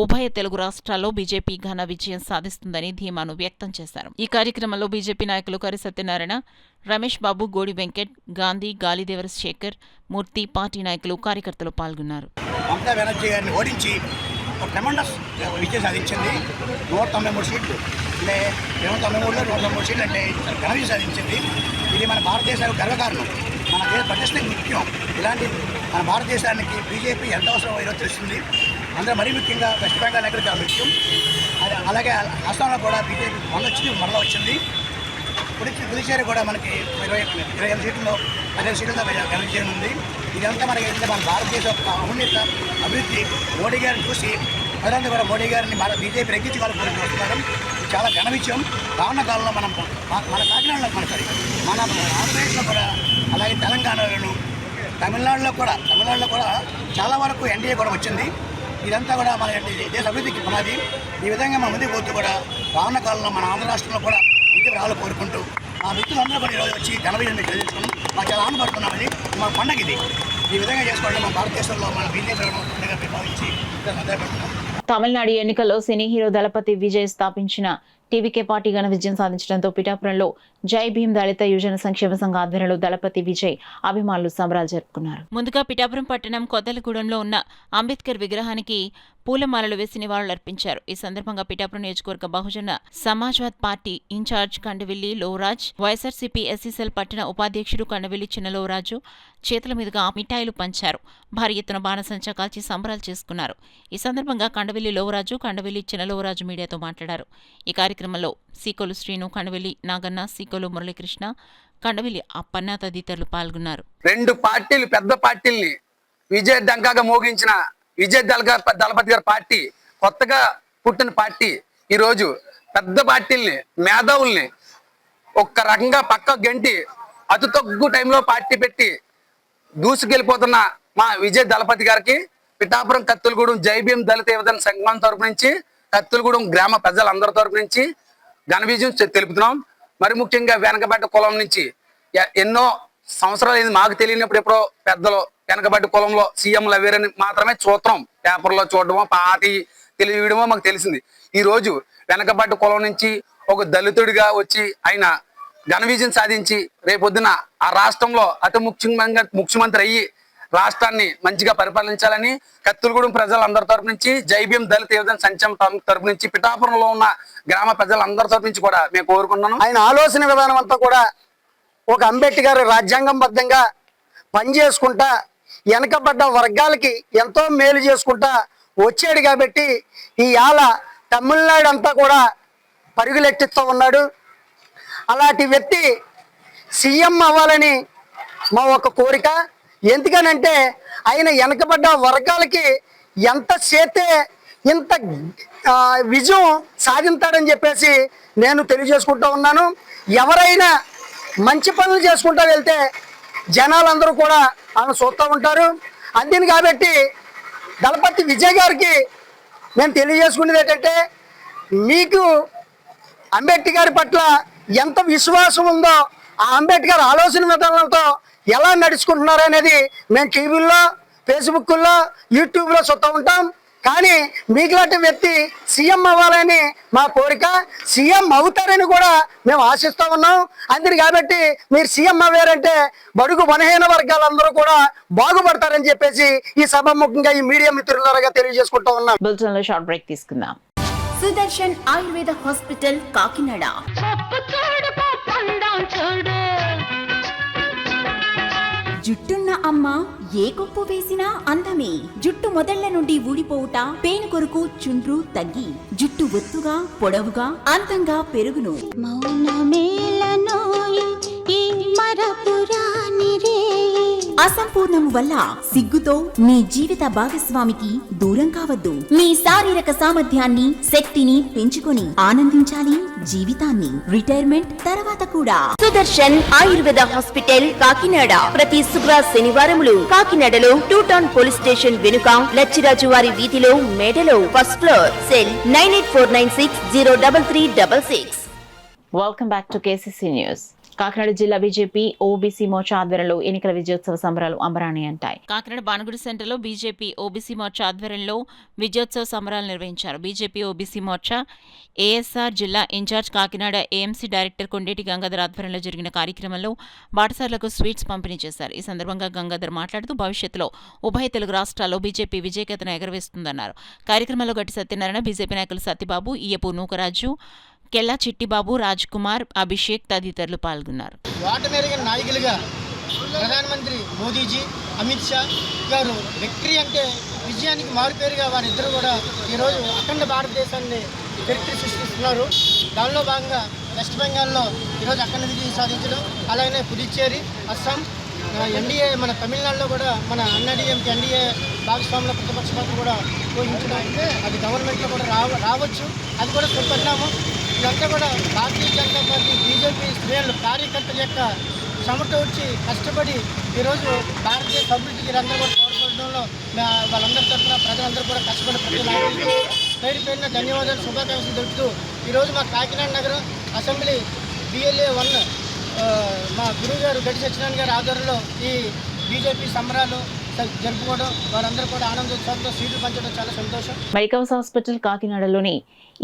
ఉభయ తెలుగు రాష్ట్రాల్లో బీజేపీ ఘన విజయం సాధిస్తుందని ధీమాను వ్యక్తం చేశారు. ఈ కార్యక్రమంలో బీజేపీ నాయకులు కరి సత్యనారాయణ, రమేష్ బాబు, గోడి వెంకట్, గాంధీ, గాలిదేవర శేఖర్, మూర్తి, పార్టీ నాయకులు, కార్యకర్తలు పాల్గొన్నారు. మమతా బెనర్జీ గారిని ఓడించి ఒక ట్రెమెండస్ విజయం సాధించింది. 193 సీట్లు అంటే 293లో 193 సీట్లు అంటే ఘన విజయం సాధించింది. ఇది మన భారతదేశానికి గర్వకారణం, మన దేశ ప్రతిష్టకి ముఖ్యం. ఇలాంటి మన భారతదేశానికి బీజేపీ ఎంత అవసరం ఈరోజు తెలుస్తుంది. అందులో మరీ ముఖ్యంగా వెస్ట్ బెంగాల్ ఎక్కడ చాలా ముఖ్యం. అలాగే అస్సాంలో కూడా బీజేపీ వచ్చింది, మరలా వచ్చింది. పుదుచ్చేరి కూడా మనకి 25 సీట్లలో 15 సీట్లతో విజయం ఉంది. ఇదంతా మనకి మన భారతదేశ ఔన్నత అభివృద్ధి మోడీ గారిని చూసి ప్రజలంతా కూడా మోడీ గారిని మన బీజేపీ రెక్కించుకోవాలని వస్తున్నారు. ఇది చాలా ఘన విజయం. రానున్న కాలంలో మన కాకినాడలో మన ఆంధ్రప్రదేశ్లో కూడా, అలాగే తెలంగాణలోను, తమిళనాడులో కూడా చాలా వరకు ఎన్డీఏ కూడా వచ్చింది. ఇదంతా కూడా మన దేశ అభివృద్ధికి పునాది. ఈ విధంగా మన ముందుకు పోతూ కూడా రానున్న కాలంలో మన ఆంధ్ర రాష్ట్రంలో కూడా విజయం రావాలని కోరుకుంటూ ఆ వ్యక్తులందరూ కూడా ఈరోజు వచ్చి ఘన విజయం మీకు తెలియజేసుకున్నాం. మాకు చాలా ఆనందపడుతున్నామని మా పండగ ఇది. ఈ విధంగా చేసుకోవడం మన భారతదేశంలో మన బీజేపీ భావించి సందేహపడుతున్నాం. తమిళనాడు ఎన్నికల్లో సినీ హీరో దళపతి విజయ్ స్థాపించిన టీవీకే పార్టీ ఘన విజయం సాధించడంతో పిఠాపురంలో జై భీమ్ దళిత యువజన సంక్షేమ సంఘ ఆధ్వర్యంలో దళపతి విజయ్ అభిమానులు సంబరాలు జరుపుకున్నారు. ముందుగా పిఠాపురం పట్టణం కొత్తలగూడెంలో ఉన్న అంబేద్కర్ విగ్రహానికి పూలమాలలు వేసి నివాళులర్పించారు. ఈ సందర్భంగా పిఠాపురం నియోజకవర్గ Bahujan Samajwad party incharge Kandavilli Lovaraj, YSRCP SC cell పట్టణ ఉపాధ్యక్షుడు కండవిల్లి చిన్నలోవరాజు చేతుల మీదుగా మిఠాయిలు పంచారు. భారీ ఎత్తున బాణసంచా కాల్చి సంబరాలు చేసుకున్నారు. ఈ సందర్భంగా కండవిల్లి లోవరాజు, కండవిల్లి చిన్నలోవరాజు మీడియాతో మాట్లాడారు. ఈ కార్యక్రమంలో సీకోలు శ్రీను, కండవిల్లి నాగన్న, సీకోలు మురళీకృష్ణ, కండవిల్లి అప్పన్న తదితరులు పాల్గొన్నారు. 2 పార్టీలు, పెద్ద పార్టీల్ని విజయ డంకాగా మోగించిన విజయ్ దళపతి గారి పార్టీ, కొత్తగా పుట్టిన పార్టీ ఈరోజు పెద్ద పార్టీల్ని, మేధావుల్ని ఒక్క రకంగా పక్క గంటి అతి తక్కువ టైంలో పార్టీ పెట్టి దూసుకెళ్ళిపోతున్న మా విజయ్ దళపతి గారికి పిఠాపురం కత్తులగూడెం జై భీమ్ దళిత యువజన సంఘం తరపు నుంచి, కత్తులగూడెం గ్రామ ప్రజలందరి తరపు నుంచి ఘన విజయం తెలుపుతున్నాం. మరి ముఖ్యంగా వెనకబడ్డ కులం నుంచి ఎన్నో సంవత్సరాలు మాకు తెలియనప్పుడు ఎప్పుడో పెద్దలు వెనకబడ్డ కులంలో సీఎంలు అవేరని మాత్రమే చూస్తాం, పేపర్లో చూడడమో పార్టీ తెలియడమో మాకు తెలిసింది. ఈ రోజు వెనకబడ్డ కులం నుంచి ఒక దళితుడిగా వచ్చి ఆయన ఘన విజయం సాధించి రేపొద్దున ఆ రాష్ట్రంలో అతి ముఖ్యమంత్రి అయ్యి రాష్ట్రాన్ని మంచిగా పరిపాలించాలని కత్తులగూడెం ప్రజలందరి తరపు నుంచి, జై భీమ్ దళిత యువజన సంక్షేమ తరపు నుంచి, పిఠాపురంలో ఉన్న గ్రామ ప్రజలందరి తరపు నుంచి కూడా మేము కోరుకున్నాను. ఆయన ఆలోచన విధానం అంతా కూడా ఒక అంబేద్కర్ రాజ్యాంగంబద్ధంగా పనిచేసుకుంటా వెనకబడ్డ వర్గాలకి ఎంతో మేలు చేసుకుంటా వచ్చాడు. కాబట్టి ఇవాళ తమిళనాడు అంతా కూడా పరుగులెట్టిస్తూ ఉన్నాడు. అలాంటి వ్యక్తి సీఎం అవ్వాలని మా ఒక కోరిక. ఎందుకనంటే ఆయన వెనకబడ్డ వర్గాలకి ఎంత చేస్తే ఇంత విజయం సాధించాడని చెప్పేసి నేను తెలియజేసుకుంటూ ఉన్నాను. ఎవరైనా మంచి పనులు చేసుకుంటూ వెళ్తే జనాలందరూ కూడా ఆయన చూస్తూ ఉంటారు. అందుకని కాబట్టి దళపతి విజయ్ గారికి నేను తెలియజేసుకునేది ఏంటంటే, మీకు అంబేద్కర్ పట్ల ఎంత విశ్వాసం ఉందో, ఆ అంబేద్కర్ ఆలోచన విధానంతో ఎలా నడుచుకుంటున్నారు అనేది మేము టీవీల్లో, ఫేస్బుక్లో, యూట్యూబ్లో చూస్తూ ఉంటాం. కానీ మీకులాంటి వ్యక్తి సీఎం అవ్వాలని మా కోరిక. సీఎం అవుతారని కూడా మేము ఆశిస్తూ ఉన్నాం. అందుకని కాబట్టి మీరు సీఎం అవ్వారంటే బడుగు బలహీన వర్గాలందరూ కూడా బాగుపడతారని చెప్పేసి ఈ సభాముఖంగా ఈ మీడియా మిత్రులారా తెలియజేసుకుంటూ ఉన్నాం. బులెటిన్లో షార్ట్ బ్రేక్ తీసుకుందాం. సుదర్శన్ ఆయుర్వేద హాస్పిటల్ కాకినాడ. జుట్టున్న అమ్మ ఏ కొప్పు వేసినా అందమే. జుట్టు మొదళ్ల నుండి ఊడిపోవుట, పేను కొరకు చుండ్రు తగ్గి జుట్టు ఒత్తుగా పొడవుగా అందంగా పెరుగును. అసంపూర్ణము వల్ల సిగ్గుతో మీ జీవిత భాగస్వామికి దూరం కావద్దు. మీ శారీరక సామర్థ్యాన్ని, శక్తిని పెంచుకొని ఆనందించాలి జీవితాన్ని, రిటైర్మెంట్ తర్వాత కూడా. సుదర్శన్ ఆయుర్వేద హాస్పిటల్ కాకినాడ ప్రతి శుక్ర శనివారములు కాకినాడలో 2 టౌన్ పోలీస్ స్టేషన్ వెనుక లచ్చిరాజు వారి వీధిలో మేడలో first floor. Cell 9849603366. Welcome back to KCC news. Kakinada జిల్లా బీజేపీ ఓబీసీ మోర్చా ఆధ్వర్యంలో ఎన్నికల విజయోత్సవ సంబరాలు అంబరాణి అంటాయి. కాకినాడ బానగుడి సెంటర్లో బీజేపీ ఓబీసీ మోర్చా ఆధ్వర్యంలో విజయోత్సవ సంబరాలు నిర్వహించారు. బీజేపీ ఓబీసీ మోర్చా ఏఎస్ఆర్ జిల్లా in charge Kakinada AMC director Kondeti Gangadhar ఆధ్వర్యంలో జరిగిన కార్యక్రమంలో బాటసార్లకు స్వీట్స్ పంపిణీ చేశారు. ఈ సందర్భంగా గంగాధర్ మాట్లాడుతూ భవిష్యత్తులో ఉభయ తెలుగు రాష్ట్రాల్లో బీజేపీ విజయకేతన ఎగరవేస్తుందన్నారు. కార్యక్రమంలో గట్టి సత్యనారాయణ, బీజేపీ నాయకులు సత్యబాబు, ఈయపు నూకరాజు, కెల్లా చిట్టిబాబు, రాజ్ కుమార్, అభిషేక్ తదితరులు పాల్గొన్నారు. వాటమెరిగిన నాయకులుగా ప్రధానమంత్రి మోదీజీ, అమిత్ షా గారు విక్టరీ అంటే విజయానికి మారుపేరుగా వారిద్దరూ కూడా ఈరోజు అఖండ భారతదేశాన్ని చరిత్ర సృష్టిస్తున్నారు. దానిలో భాగంగా వెస్ట్ బెంగాల్లో ఈరోజు అఖండ విజయం సాధించడం, అలాగే పుదుచ్చేరి, అస్సాం, ఎన్డీఏ మన తమిళనాడులో కూడా మన అన్నాడీఎంకి ఎన్డీఏ భాగస్వాముల ప్రతిపక్ష పాత్ర కూడా పోషించడం, అది గవర్నమెంట్లో కూడా రావచ్చు, అది కూడా సుపరిణామం. ఇదంతా కూడా భారతీయ జనతా పార్టీ బీజేపీ శ్రేణులు కార్యకర్తల యొక్క చెమట వచ్చి కష్టపడి ఈరోజు భారతదేశ అభివృద్ధికి వీరందరూ కూడా తోడ్పడడంలో వాళ్ళందరి తరఫున ప్రజలందరూ కూడా కష్టపడి ప్రతి నాయకులకు పేరు పేరున ధన్యవాదాలు, శుభాకాంక్షలు తెలుపుతూ ఈరోజు మా కాకినాడ నగరం అసెంబ్లీ BLA 1 మా గురువు గారు గట్టి సత్యనారాయణ గారి ఆధ్వర్యంలో ఈ బీజేపీ సంబరాలు జరుపుకోవడం, వారందరూ కూడా ఆనందోత్సవంతో సీట్లు పంచడం చాలా సంతోషం. మెడికల్స్ హాస్పిటల్ కాకినాడలోని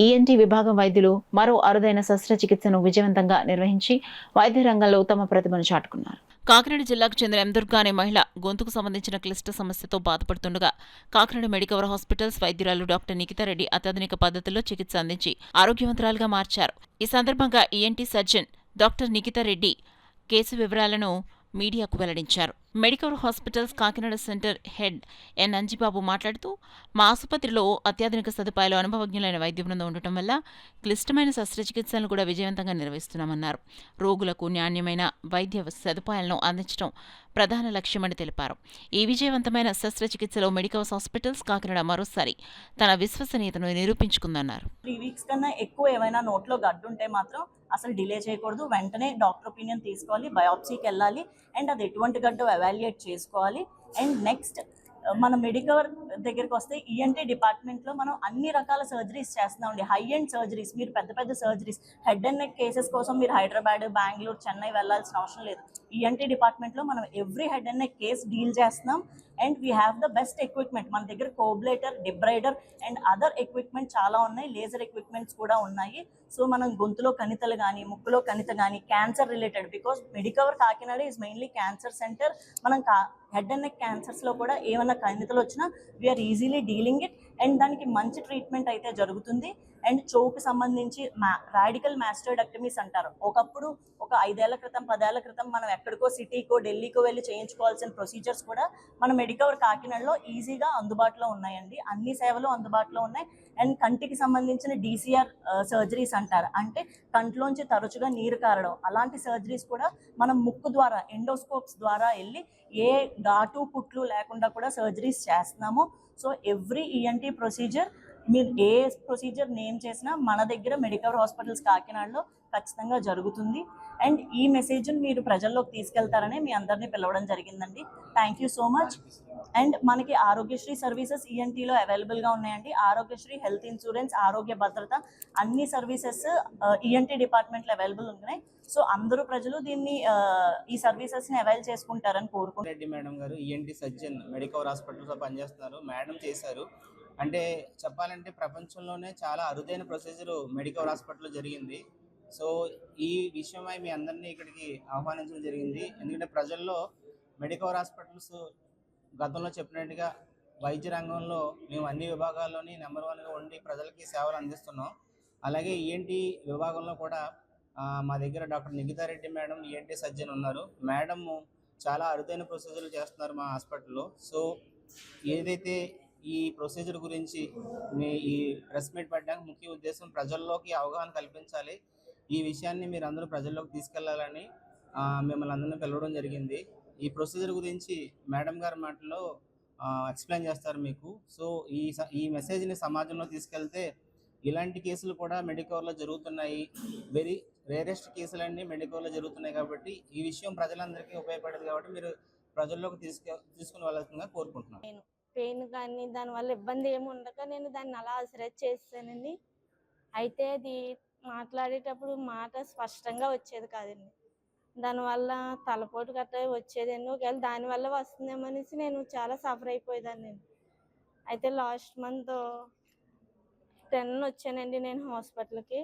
ఈఎన్టీ విభాగం వైద్యులు మరో అరుదైన శస్త్రచికిత్సను విజయవంతంగా నిర్వహించి వైద్య రంగంలో తమ ప్రతిభను చాటుకున్నారు. కాకినాడ జిల్లాకు చెందిన ఎందుర్గా అనే మహిళ గొంతుకు సంబంధించిన క్లిష్ట సమస్యతో బాధపడుతుండగా కాకినాడ మెడికవర్ హాస్పిటల్స్ వైద్యురాలు డాక్టర్ నిఖితారెడ్డి అత్యాధునిక పద్ధతుల్లో చికిత్స అందించి ఆరోగ్యవంతురాలుగా మార్చారు. ఈ సందర్భంగా ENT surgeon doctor Nikithareddy case వివరాలను మీడియాకు వెల్లడించారు. Medicover hospitals Kakinada centre head N Anjibabu మాట్లాడుతూ మా ఆసుపత్రిలో అత్యాధునిక సదుపాయాలు, అనుభవజ్ఞులైన వైద్య బృందం ఉండటం వల్ల క్లిష్టమైన శస్త్రచికిత్సలను కూడా విజయవంతంగా నిర్వహిస్తున్నామన్నారు. రోగులకు నాణ్యమైన వైద్య సదుపాయాలను అందించడం ప్రధాన లక్ష్యమని తెలిపారు. ఈ విజయవంతమైన శస్త్రచికిత్సలో మెడికవర్ హాస్పిటల్స్ కాకినాడ మరోసారి తన విశ్వసనీయతను నిరూపించుకుందన్నారు. 3 వీక్స్ కన్నా ఎక్కువ ఏమైనా నోట్లో గడ్డుంటే మాత్రం అసలు డిలే చేయకూడదు. వెంటనే డాక్టర్ ఒపీనియన్ తీసుకోవాలి, బయాప్సీకి వెళ్ళాలి, అండ్ అది ఎటువంటి గడ్డు ఎవాల్యుయేట్ చేసుకోవాలి. అండ్ నెక్స్ట్ మన మెడికవర్ దగ్గరికి వస్తే ఈఎన్టీ డిపార్ట్మెంట్లో మనం అన్ని రకాల సర్జరీస్ చేస్తున్నామండి. హై ఎండ్ సర్జరీస్, మీరు పెద్ద పెద్ద surgeries, head and neck cases కోసం మీరు హైదరాబాద్, బెంగళూరు, చెన్నై వెళ్ళాల్సిన అవసరం లేదు. ఈఎన్టీ డిపార్ట్మెంట్లో మనం every head and neck case deal చేస్తున్నాం. And we have the best equipment. మన దగ్గర coblator, debrider and other equipment చాలా ఉన్నాయి. లేజర్ ఎక్విప్మెంట్స్ కూడా ఉన్నాయి. సో మనం గొంతులో కణితలు కానీ, ముక్కులో కణిత కానీ, cancer related, because Medicover Kakinada is mainly cancer centre. మనం హెడ్ అండ్ నెక్ క్యాన్సర్స్లో కూడా ఏమైనా కణితలు వచ్చినా we're easily dealing it. And దానికి మంచి ట్రీట్మెంట్ అయితే జరుగుతుంది. అండ్ చౌకి సంబంధించి రాడికల్ మాస్టోడక్టమీస్ అంటారు. ఒకప్పుడు ఒక 5 ఏళ్ల క్రితం, 10 ఏళ్ల క్రితం మనం ఎక్కడికో సిటీకో, ఢిల్లీకో వెళ్ళి చేయించుకోవాల్సిన ప్రొసీజర్స్ కూడా మన మెడికవర్ కాకినాడలో ఈజీగా అందుబాటులో ఉన్నాయండి. అన్ని సేవలు అందుబాటులో ఉన్నాయి. అండ్ కంటికి సంబంధించిన DCR సర్జరీస్ అంటారు, అంటే కంట్లోంచి తరచుగా నీరు కారడం, అలాంటి సర్జరీస్ కూడా మనం ముక్కు ద్వారా, ఎండోస్కోప్స్ ద్వారా వెళ్ళి ఏ ఘాటు పుట్లు లేకుండా కూడా సర్జరీస్ చేస్తున్నాము. సో ఎవ్రీ ఈఎన్టీ ప్రొసీజర్, మీరు ఏ ప్రొసీజర్ నేమ్ చేసినా మన దగ్గర మెడికవర్ హాస్పిటల్స్ కాకినాడలో ఖచ్చితంగా జరుగుతుంది. అండ్ ఈ మెసేజ్ని మీరు ప్రజల్లోకి తీసుకెళ్తారని మీ అందరినీ పిలవడం జరిగిందండి. Thank you so much. And మనకి ఆరోగ్యశ్రీ సర్వీసెస్ ఈఎన్టీలో అవైలబుల్గా ఉన్నాయండి. ఆరోగ్యశ్రీ, హెల్త్ ఇన్సూరెన్స్, ఆరోగ్య భద్రత అన్ని సర్వీసెస్ ఈఎన్టీ డిపార్ట్మెంట్లో అవైలబుల్ ఉన్నాయి. సో అందరూ ప్రజలు దీన్ని ఈ సర్వీసెస్ని అవైల్ చేసుకుంటారని కోరుకుంటున్నాను. రెడ్డి మేడం గారు ఈఎన్టీ సర్జన్ మెడికవర్ హాస్పిటల్స్లో పనిచేస్తున్నారు. మేడం చేశారు. అంటే చెప్పాలంటే ప్రపంచంలోనే చాలా అరుదైన ప్రొసీజర్ మెడికవర్ హాస్పిటల్లో జరిగింది. సో ఈ విషయమై మీ అందరినీ ఇక్కడికి ఆహ్వానించడం జరిగింది. ఎందుకంటే ప్రజల్లో మెడికవర్ హాస్పిటల్స్ గతంలో చెప్పినట్టుగా వైద్య రంగంలో మేము అన్ని విభాగాల్లోని నెంబర్ 1గా ఉండి ప్రజలకి సేవలు అందిస్తున్నాం. అలాగే ఈఎన్టీ విభాగంలో కూడా మా దగ్గర doctor Nikitha Reddy madam ENT surgeon ఉన్నారు. మేడం చాలా అరుదైన ప్రొసీజర్లు చేస్తున్నారు మా హాస్పిటల్లో. సో ఏదైతే ఈ ప్రొసీజర్ గురించి ఈ ప్రెస్ మీట్ పెట్టడానికి ముఖ్య ఉద్దేశం ప్రజల్లోకి అవగాహన కల్పించాలి. ఈ విషయాన్ని మీరు అందరూ ప్రజల్లోకి తీసుకెళ్లాలని మిమ్మల్ని అందరినీ పిలవడం జరిగింది. ఈ ప్రొసీజర్ గురించి మేడం గారి మాటలో ఎక్స్ప్లెయిన్ చేస్తారు మీకు. సో ఈ మెసేజ్ని సమాజంలో తీసుకెళ్తే ఇలాంటి కేసులు కూడా మెడికవర్లో జరుగుతున్నాయి. వెరీ రేరెస్ట్ కేసులన్నీ మెడికవర్లో జరుగుతున్నాయి కాబట్టి ఈ విషయం ప్రజలందరికీ ఉపయోగపడేది కాబట్టి మీరు ప్రజల్లోకి తీసుకుని వెళ్ళాల్సిందిగా కోరుకుంటున్నాను. పెయిన్ కానీ దానివల్ల ఇబ్బంది ఏమి ఉండక నేను దాన్ని అలా అసరెట్ చేస్తానండి. అయితే అది మాట్లాడేటప్పుడు మాట స్పష్టంగా వచ్చేది కాదండి. దానివల్ల తలపోటు గట్రా వచ్చేదండి. ఒకవేళ దానివల్ల వస్తుందేమో అనేసి నేను చాలా సఫర్ అయిపోయేదాన్ని. అయితే లాస్ట్ మంత్ 10 వచ్చానండి నేను హాస్పిటల్కి.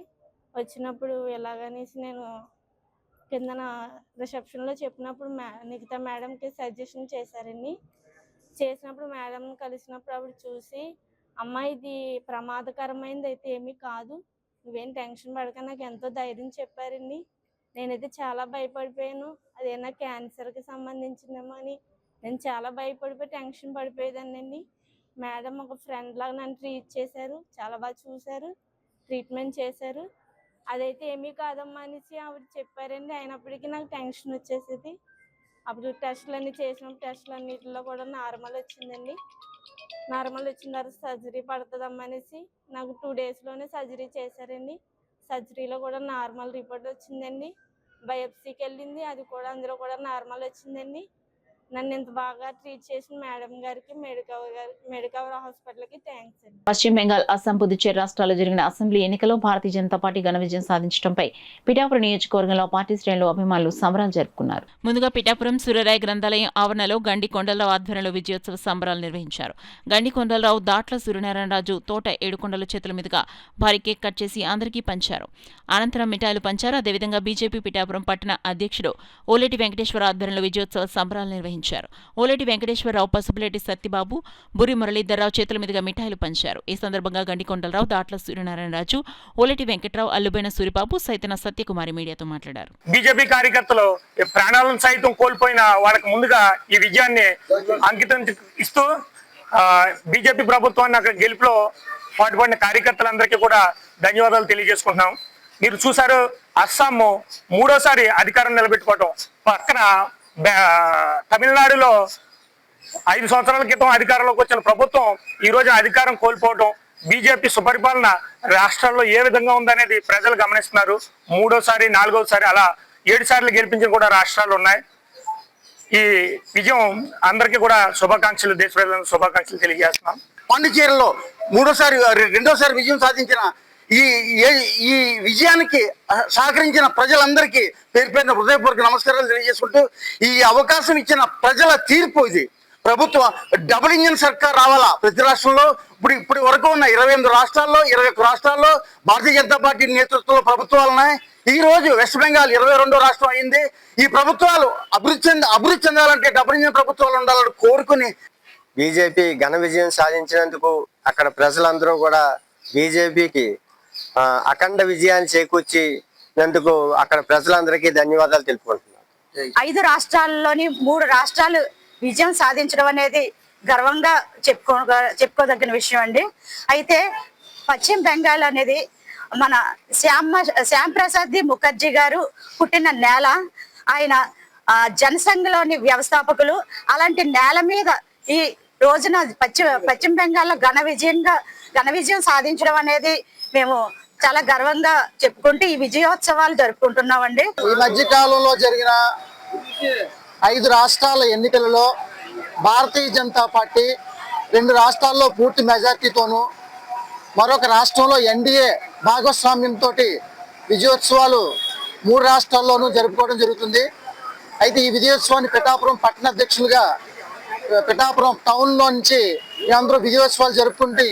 వచ్చినప్పుడు ఎలాగనేసి నేను కిందన రిసెప్షన్లో చెప్పినప్పుడు నిఖిత మేడంకి సజెషన్ చేశారండి. చేసినప్పుడు మేడం కలిసినప్పుడు ఆవిడ చూసి, అమ్మ ఇది ప్రమాదకరమైనది అయితే ఏమీ కాదు, నువ్వేం టెన్షన్ పడక, నాకు ఎంతో ధైర్యం చెప్పారండి. నేనైతే చాలా భయపడిపోయాను, అదేనా క్యాన్సర్కి సంబంధించిందేమో అని నేను చాలా భయపడిపోయి టెన్షన్ పడిపోయేదాన్ని. మేడం ఒక ఫ్రెండ్ లాగా నన్ను ట్రీట్ చేశారు, చాలా బాగా చూశారు, ట్రీట్మెంట్ చేశారు. అదైతే ఏమీ కాదమ్మా అనేసి ఆవిడ చెప్పారండి. అయినప్పటికీ నాకు టెన్షన్ వచ్చేసేది. అప్పుడు టెస్టులు అన్నీ చేసినప్పుడు టెస్టులు అన్నింటిలో కూడా నార్మల్ వచ్చిందండి. నార్మల్ వచ్చిన తర్వాత సర్జరీ పడుతుందమ్మా అనేసి నాకు 2 డేస్లోనే సర్జరీ చేశారండి. సర్జరీలో కూడా నార్మల్ రిపోర్ట్ వచ్చిందండి. బయోప్సీకి వెళ్ళింది, అది కూడా అందులో కూడా నార్మల్ వచ్చిందండి. నన్ను ఇంత బాగా ట్రీట్ చేసిన మేడం గారికి, మెడికవర్ హాస్పిటల్కి థ్యాంక్స్ అండి. పశ్చిమ బెంగాల్, అస్సాం, పుదుచ్చేరి రాష్ట్రాల్లో జరిగిన అసెంబ్లీ ఎన్నికల్లో భారతీయ జనతా పార్టీ ఘన విజయం సాధించడంపై పిఠాపురం నియోజకవర్గంలో పార్టీ శ్రేణులు అభిమానులు సంబరాలు జరుపుకున్నారు. ముందుగా పిఠాపురం సూర్యరాయ గ్రంథాలయం ఆవరణలో గండి కొండలరావు ఆధ్వర్యంలో విజయోత్సవ సంబరాలు నిర్వహించారు. గండి కొండలరావు, దాట్ల సూర్యనారాయణరాజు, తోట ఏడుకొండల చేతుల మీదుగా భారీ కేక్ కట్ చేసి అందరికీ పంచారు. అనంతరం మిఠాయిలు పంచారు. అదేవిధంగా బీజేపీ పిఠాపురం పట్టణ అధ్యక్షుడు ఓలేటి వెంకటేశ్వర ఆధ్వర్యంలో విజయోత్సవ సంబరాలు నిర్వహించారు. ఓలేటి వెంకటేశ్వరరావు, పసుపులేటి సత్యబాబు, బురి మురళీధర్రావు చేతుల మీదుగా మిఠాయిలు పంచారు. ఈ సందర్భంగా గండికొండలరావు, దాట్ల సూర్యనారాయణరాజు, ఓలేటి వెంకట్రావు, అల్లుబైన సూరిబాబు, సైతన సత్యకుమారి మీడియాతో మాట్లాడారు. బీజేపీ కార్యకర్తలు ప్రాణాలను సైతం కోల్పోయిన వాళ్ళకి ముందుగా ఈ విజయాన్ని అంకితం ఇస్తూ బీజేపీ ప్రభుత్వాన్ని గెలుపులో పాటుపడిన కార్యకర్తలందరికీ కూడా ధన్యవాదాలు తెలియజేసుకుంటున్నాం. మీరు చూసారు, అస్సాం 3వ అధికారం నిలబెట్టుకోవటం, పక్కన తమిళనాడులో 5 సంవత్సరాల క్రితం అధికారంలోకి వచ్చిన ప్రభుత్వం ఈ రోజు అధికారం కోల్పోవడం, బీజేపీ సుపరిపాలన రాష్ట్రాల్లో ఏ విధంగా ఉందనేది ప్రజలు గమనిస్తున్నారు. 3వసారి, 4వసారి అలా 7 సార్లు గెలిపించిన కూడా రాష్ట్రాలు ఉన్నాయి. ఈ విజయం అందరికీ కూడా శుభాకాంక్షలు, దేశ ప్రజలకు శుభాకాంక్షలు తెలియజేస్తున్నాం. పాండిచేరిలో 2వసారి విజయం సాధించిన ఈ విజయానికి సహకరించిన ప్రజలందరికీ పేరు పేరున హృదయపూర్వక నమస్కారాలు తెలియజేసుకుంటూ, ఈ అవకాశం ఇచ్చిన ప్రజల తీర్పు ఇది. ప్రభుత్వం డబుల్ ఇంజిన్ సర్కార్ రావాలా ప్రతి రాష్ట్రంలో. ఇప్పుడు వరకు ఉన్న 28 రాష్ట్రాల్లో 21 రాష్ట్రాల్లో భారతీయ జనతా పార్టీ నేతృత్వంలో ప్రభుత్వాలు ఉన్నాయి. ఈ రోజు వెస్ట్ బెంగాల్ 22వ రాష్ట్రం అయింది. ఈ ప్రభుత్వాలు అభివృద్ధి చెందాలంటే డబుల్ ఇంజిన్ ప్రభుత్వాలు ఉండాలని కోరుకుని బీజేపీ ఘన విజయం సాధించినందుకు అక్కడ ప్రజలందరూ కూడా బీజేపీకి అఖండ విజయాన్ని చేకూర్చినందుకు అక్కడ ప్రజలందరికీ ధన్యవాదాలు తెలుపుకుంటున్నారు. 5 రాష్ట్రాల్లోని 3 రాష్ట్రాలు విజయం సాధించడం అనేది గర్వంగా చెప్పుకోదగిన విషయం అండి. అయితే పశ్చిమ బెంగాల్ అనేది మన శ్యామ్ ప్రసాద్ ముఖర్జీ గారు పుట్టిన నేల. ఆయన జనసంఘలోని వ్యవస్థాపకులు. అలాంటి నేల మీద ఈ రోజున పశ్చిమ బెంగాల్లో ఘన విజయం సాధించడం అనేది మేము చాలా గర్వంగా చెప్పుకుంటూ ఈ విజయోత్సవాలు జరుపుకుంటున్నామండి. ఈ మధ్య కాలంలో జరిగిన 5 రాష్ట్రాల ఎన్నికలలో భారతీయ జనతా పార్టీ 2 రాష్ట్రాల్లో పూర్తి మెజార్టీతోనూ, మరొక రాష్ట్రంలో ఎన్డీఏ భాగస్వామ్యంతో విజయోత్సవాలు 3 రాష్ట్రాల్లోనూ జరుపుకోవడం జరుగుతుంది. అయితే ఈ విజయోత్సవాన్ని పిఠాపురం పట్టణ అధ్యక్షులుగా పిఠాపురం టౌన్లో నుంచి అందరూ విజయోత్సవాలు జరుపుకుంటూ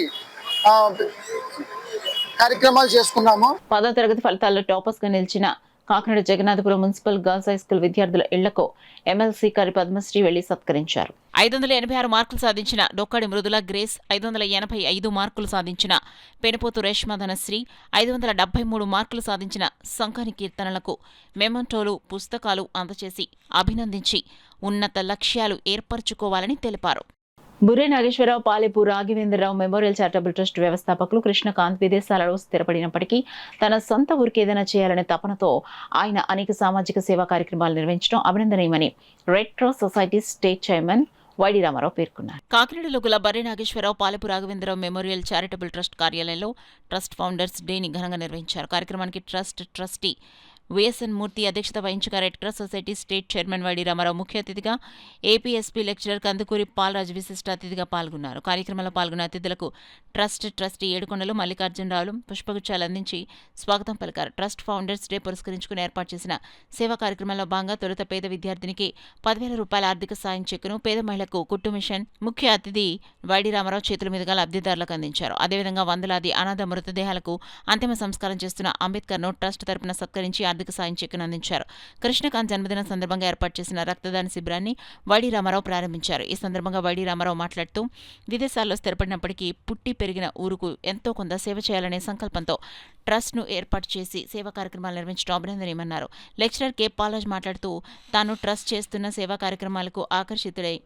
కార్యక్రమాలు చేసుకున్నాము. 10వ తరగతి ఫలితాల్లో టాపర్స్ గా నిలిచిన Kakinada Jagannathapuram municipal girls high school విద్యార్థుల ఇళ్లకు ఎమ్మెల్సీ కరి పద్మశ్రీ వెళ్లి సత్కరించారు. 586 మార్కులు సాధించిన డొక్కడి మృదుల గ్రేస్, 585 మార్కులు సాధించిన పెనుపోతు రేష్మ ధనశ్రీ, 573 మార్కులు సాధించిన సంకని కీర్తనలకు మెమంటోలు, పుస్తకాలు అందజేసి అభినందించి ఉన్నత లక్ష్యాలు ఏర్పరచుకోవాలని తెలిపారు. Burre Nageswararao Palepu Raghavendrarao memorial charitable trust వ్యవస్థాపకులు కృష్ణకాంత్ విదేశాలలో స్థిరపడినప్పటికీ తన సొంత ఊరికి ఏదైనా చేయాలనే తపనతో ఆయన అనేక సామాజిక సేవా కార్యక్రమాలు నిర్వహించడం అభినందనీయమని red cross society state chairman YD Ramarao పేర్కొన్నారు. కాకినాడలో గల Barre Nageswararao Palepu Raghavendrarao memorial charitable trust కార్యాలయంలో ట్రస్ట్ ఫౌండర్స్ డేని ఘనంగా నిర్వహించారు. కార్యక్రమానికి ట్రస్ట్ ట్రస్టీ విఎస్ఎన్ మూర్తి అధ్యక్షత వహించగా red cross society state chairman YD Ramarao ముఖ్య అతిథిగా, ఏపీఎస్పీ లెక్చరర్ కందుకూరి పాలరాజు విశిష్ట అతిథిగా పాల్గొన్నారు. కార్యక్రమంలో పాల్గొన్న అతిథులకు ట్రస్ట్ ట్రస్టీ ఏడుకొండలు మల్లికార్జునరావులు పుష్పగుచ్చాలు అందించి స్వాగతం పలికారు. ట్రస్ట్ ఫౌండర్స్ డే పురస్కరించుకుని ఏర్పాటు చేసిన సేవా కార్యక్రమంలో భాగంగా తొలుత పేద విద్యార్థినికి 10,000 రూపాయల ఆర్థిక సాయం చెక్కును పేద మహిళకు కుట్టు మిషన్ ముఖ్య అతిథి వైడి రామారావు చేతుల మీదుగా లబ్ధిదారులకు అందించారు. అదేవిధంగా వందలాది అనాథ మృతదేహాలకు అంతిమ సంస్కారం చేస్తున్న అంబేద్కర్ను ట్రస్ట్ తరపున సత్కరించి ఆర్థిక సాయం చెక్కును అందించారు. కృష్ణకాంత్ జన్మదిన సందర్భంగా ఏర్పాటు చేసిన రక్తదాన శిబిరాన్ని వైడి రామారావు ప్రారంభించారు. ఈ సందర్భంగా వైడి రామారావు మాట్లాడుతూ విదేశాల్లో స్థిరపడినప్పటికీ పుట్టి పెరిగిన ఊరుకు ఎంతో కొంత సేవ చేయాలనే సంకల్పంతో ట్రస్ట్ను ఏర్పాటు చేసి సేవా కార్యక్రమాలు నిర్వహించడం అభినందనీయమన్నారు. లెక్చరర్ కె పాలాజ్ మాట్లాడుతూ తాను ట్రస్ట్ చేస్తున్న సేవా కార్యక్రమాలకు ఆకర్షితుడై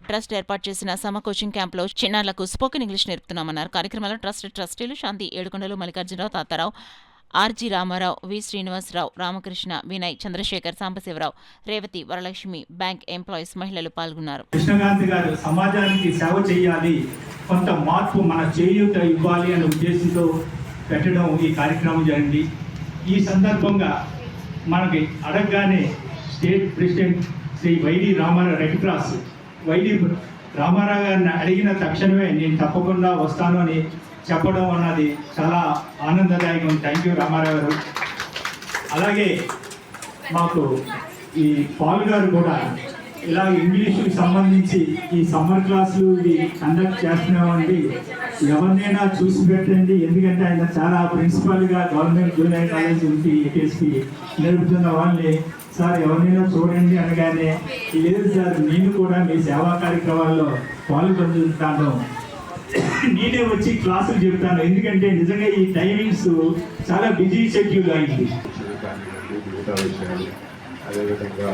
ట్రస్ట్ ఏర్పాటు చేసిన సమ కోచింగ్ క్యాంపులో చిన్నారులకు స్పోకెన్ ఇంగ్లీష్ నేర్పుతున్నామన్నారు. కార్యక్రమంలో ట్రస్ట్ ట్రస్టీలు Shanti Edukondalu, Mallikarjunarao, Tatarao, RG Ramarao, V Srinivasarao, Ramakrishna, Vinay, Chandrasekhar, Sambasivarao, Revathi, Varalakshmi, bank employees, మహిళలు పాల్గొన్నారు. కృష్ణకాంత్ గారు సమాజానికి సేవ చేయాలి, కొంత మార్పు మన చేయూత ఇవ్వాలి అనే ఉద్దేశంతో పెట్టడం ఈ కార్యక్రమం జరిగింది. ఈ సందర్భంగా మనకి అడగగానే state president Shri YD Ramarao, red cross YD Ramarao గారిని అడిగిన తక్షణమే నేను తప్పకుండా వస్తాను అని చెప్పడం అన్నది చాలా ఆనందదాయకం. థ్యాంక్ యూ రామారావు గారు. అలాగే మాకు ఈ పాల్ గారు కూడా ఇలా ఇంగ్లీష్కి సంబంధించి ఈ సమ్మర్ క్లాసులు ఇవి కండక్ట్ చేస్తున్నామండి, ఎవరినైనా చూసి పెట్టండి. ఎందుకంటే ఆయన చాలా ప్రిన్సిపల్గా గవర్నమెంట్ జూనియర్ కాలేజ్ ఉండి ఏపీఎస్పీ నేర్పుతున్న వాళ్ళని, సార్ ఎవరినైనా చూడండి అనగానే, లేదు సార్ నేను కూడా మీ సేవా కార్యక్రమాల్లో పాల్గొంటాను, నేనే వచ్చి క్లాసులు చెప్తాను. ఎందుకంటే నిజంగా ఈ టైమింగ్స్ చాలా బిజీ షెడ్యూల్ అయింది. అదేవిధంగా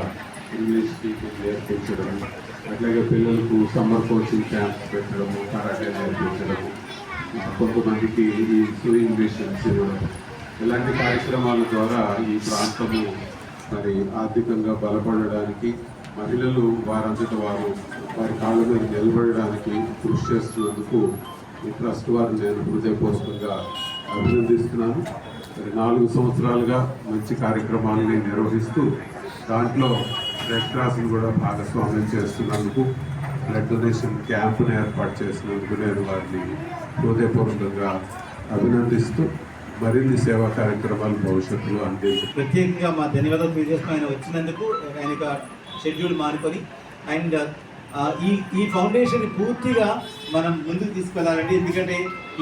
ఇంగ్లీష్ స్పీకింగ్ నేర్పించడం, అట్లాగే పిల్లలకు సమ్మర్ కోచింగ్ క్యాంప్స్ పెట్టడము, కరాటే నేర్పించడము, కొంతమందికి ఈ స్విమ్మింగ్ మిషన్స్ ఇవ్వడం, ఇలాంటి కార్యక్రమాల ద్వారా ఈ ప్రాంతము మరి ఆర్థికంగా బలపడడానికి, మహిళలు వారంతట వారు వారి కాళ్ళ మీద నిలబడడానికి కృషి చేస్తున్నందుకు ఈ ట్రస్ట్ వారిని నేను హృదయపూర్వకంగా అభినందిస్తున్నాను. మరి 4 సంవత్సరాలుగా మంచి కార్యక్రమాలని నిర్వహిస్తూ దాంట్లో రెడ్ క్రాస్ను కూడా భాగస్వామ్యం చేస్తున్నందుకు, బ్లడ్ డొనేషన్ క్యాంపును ఏర్పాటు చేసినందుకు నేను వారిని హృదయపూర్వకంగా అభినందిస్తూ మరిన్ని సేవా కార్యక్రమాలు భవిష్యత్తులో అందించారు. ప్రత్యేకంగా మా ధన్యవాదాలు తెలియజేస్తూ ఆయన వచ్చినందుకు. ఆయన షెడ్యూల్ మానుకొని అండ్ ఈ ఫౌండేషన్ పూర్తిగా మనం ముందుకు తీసుకెళ్ళాలండి. ఎందుకంటే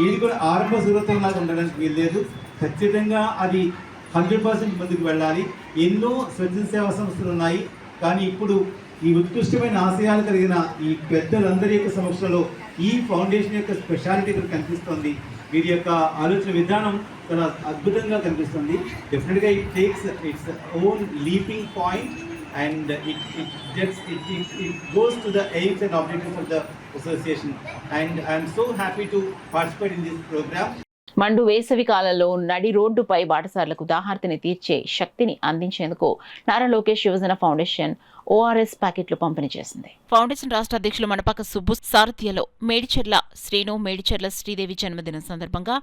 ఇది కూడా ఆరంభ సూరతంలాగా ఉండడానికి వీల్లేదు. ఖచ్చితంగా అది 100% ముందుకు వెళ్ళాలి. ఎన్నో స్వచ్ఛ సేవా సంస్థలు ఉన్నాయి, కానీ ఇప్పుడు ఈ ఉత్కృష్టమైన ఆశయాలు కలిగిన ఈ పెద్దలందరి యొక్క సమక్షంలో ఈ ఫౌండేషన్ యొక్క స్పెషాలిటీ ఇక్కడ కనిపిస్తుంది. వీరి యొక్క ఆలోచన విధానం చాలా అద్భుతంగా కనిపిస్తుంది. డెఫినెట్గా it takes its own leaping point and it goes to the aims and objectives of the association, and I am so happy to participate in this program. మండు వేసవి కాలంలో నడి రోడ్డుపై బాటసార్లకు దాహార్తిని తీర్చే శక్తిని అందించేందుకు నారా లోకేష్ యువజన ఫౌండేషన్ ఓఆర్ఎస్ ప్యాకెట్లు పంపిణీ చేసింది. ఫౌండేషన్ రాష్ట్ర అధ్యక్షులు మణపక సుబ్బు సారథ్యంలో మేడిచెర్ల శ్రీను, మేడిచెర్ల శ్రీదేవి జన్మదినం సందర్భంగా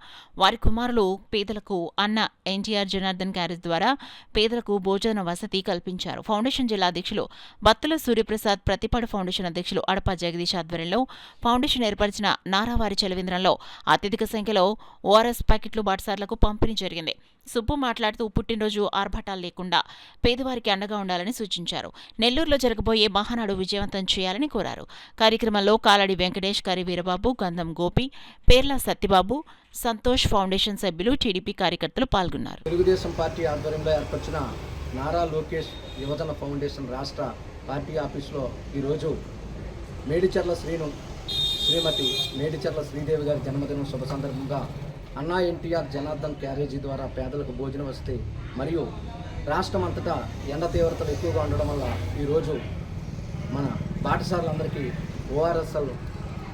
వారి కుమారులు పేదలకు అన్న ఎన్టీఆర్ జనార్దన్ క్యారేజ్ ద్వారా పేదలకు భోజన వసతి కల్పించారు. ఫౌండేషన్ జిల్లా అధ్యక్షులు బత్తుల సూర్యప్రసాద్, ప్రతిపాడు ఫౌండేషన్ అధ్యక్షులు అడప జగదీష్ ఆధ్వర్యంలో ఫౌండేషన్ ఏర్పరిచిన నారావారి చలవేంద్రంలో అత్యధిక సంఖ్యలో ఓఆర్ఎస్ ప్యాకెట్లు బాటసార్లకు పంపిణీ జరిగింది. సుబ్బు మాట్లాడుతూ పుట్టినరోజు ఆర్భాటాలు లేకుండా పేదవారికి అండగా ఉండాలని సూచించారు. నెల్లూరులో జరగబోయే మహానాడు విజయవంతం చేయాలని కోరారు. కార్యక్రమంలో కాలడి వెంకటేష్, కరి వీరబాబు, గంధం గోపి, పేర్ల సత్యబాబు, సంతోష్ ఫౌండేషన్ సభ్యులు, టీడీపీ కార్యకర్తలు పాల్గొన్నారు. తెలుగుదేశం పార్టీ ఆధ్వర్యంలో ఏర్పరిచిన నారా లోకేష్ యువజన ఫౌండేషన్ రాష్ట్ర పార్టీ ఆఫీసులో ఈరోజు శ్రీమతి మేడిచర్ల శ్రీదేవి గారి జన్మదినం శుభ సందర్భంగా అన్నా ఎన్టీఆర్ జనార్దన్ క్యారేజీ ద్వారా పేదలకు భోజన వసతి మరియు రాష్ట్రమంతటా ఎండ తీవ్రతలు ఎక్కువగా ఉండడం వల్ల ఈరోజు మన పాఠశాలలందరికీ ఓఆర్ఎస్ఎల్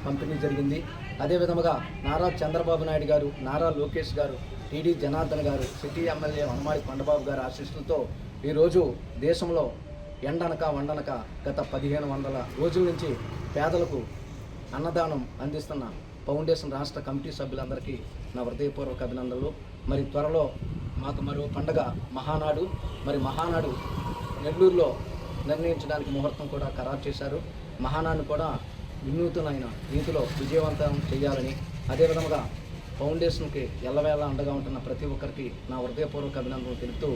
పంపిణీ జరిగింది. అదేవిధంగా నారా చంద్రబాబు నాయుడు గారు, నారా లోకేష్ గారు, టీడీ జనార్దన్ గారు, సిటీ ఎమ్మెల్యే వనమాడి కొండబాబు గారి ఆశీస్సులతో ఈరోజు దేశంలో ఎండనక వండనక గత 1500 రోజుల నుంచి పేదలకు అన్నదానం అందిస్తున్న ఫౌండేషన్ రాష్ట్ర కమిటీ సభ్యులందరికీ నా హృదయపూర్వక అభినందనలు. మరి త్వరలో మాకు మరో పండగ మహానాడు, మహానాడు నెల్లూరులో నిర్ణయించడానికి ముహూర్తం కూడా ఖరారు చేశారు. మహానాడును కూడా వినూతనమైన రీతిలో విజయవంతం చేయాలని, అదేవిధంగా ఫౌండేషన్కి ఎల్లవేళ అండగా ఉంటున్న ప్రతి ఒక్కరికి నా హృదయపూర్వక అభినందనలు తెలుపుతూ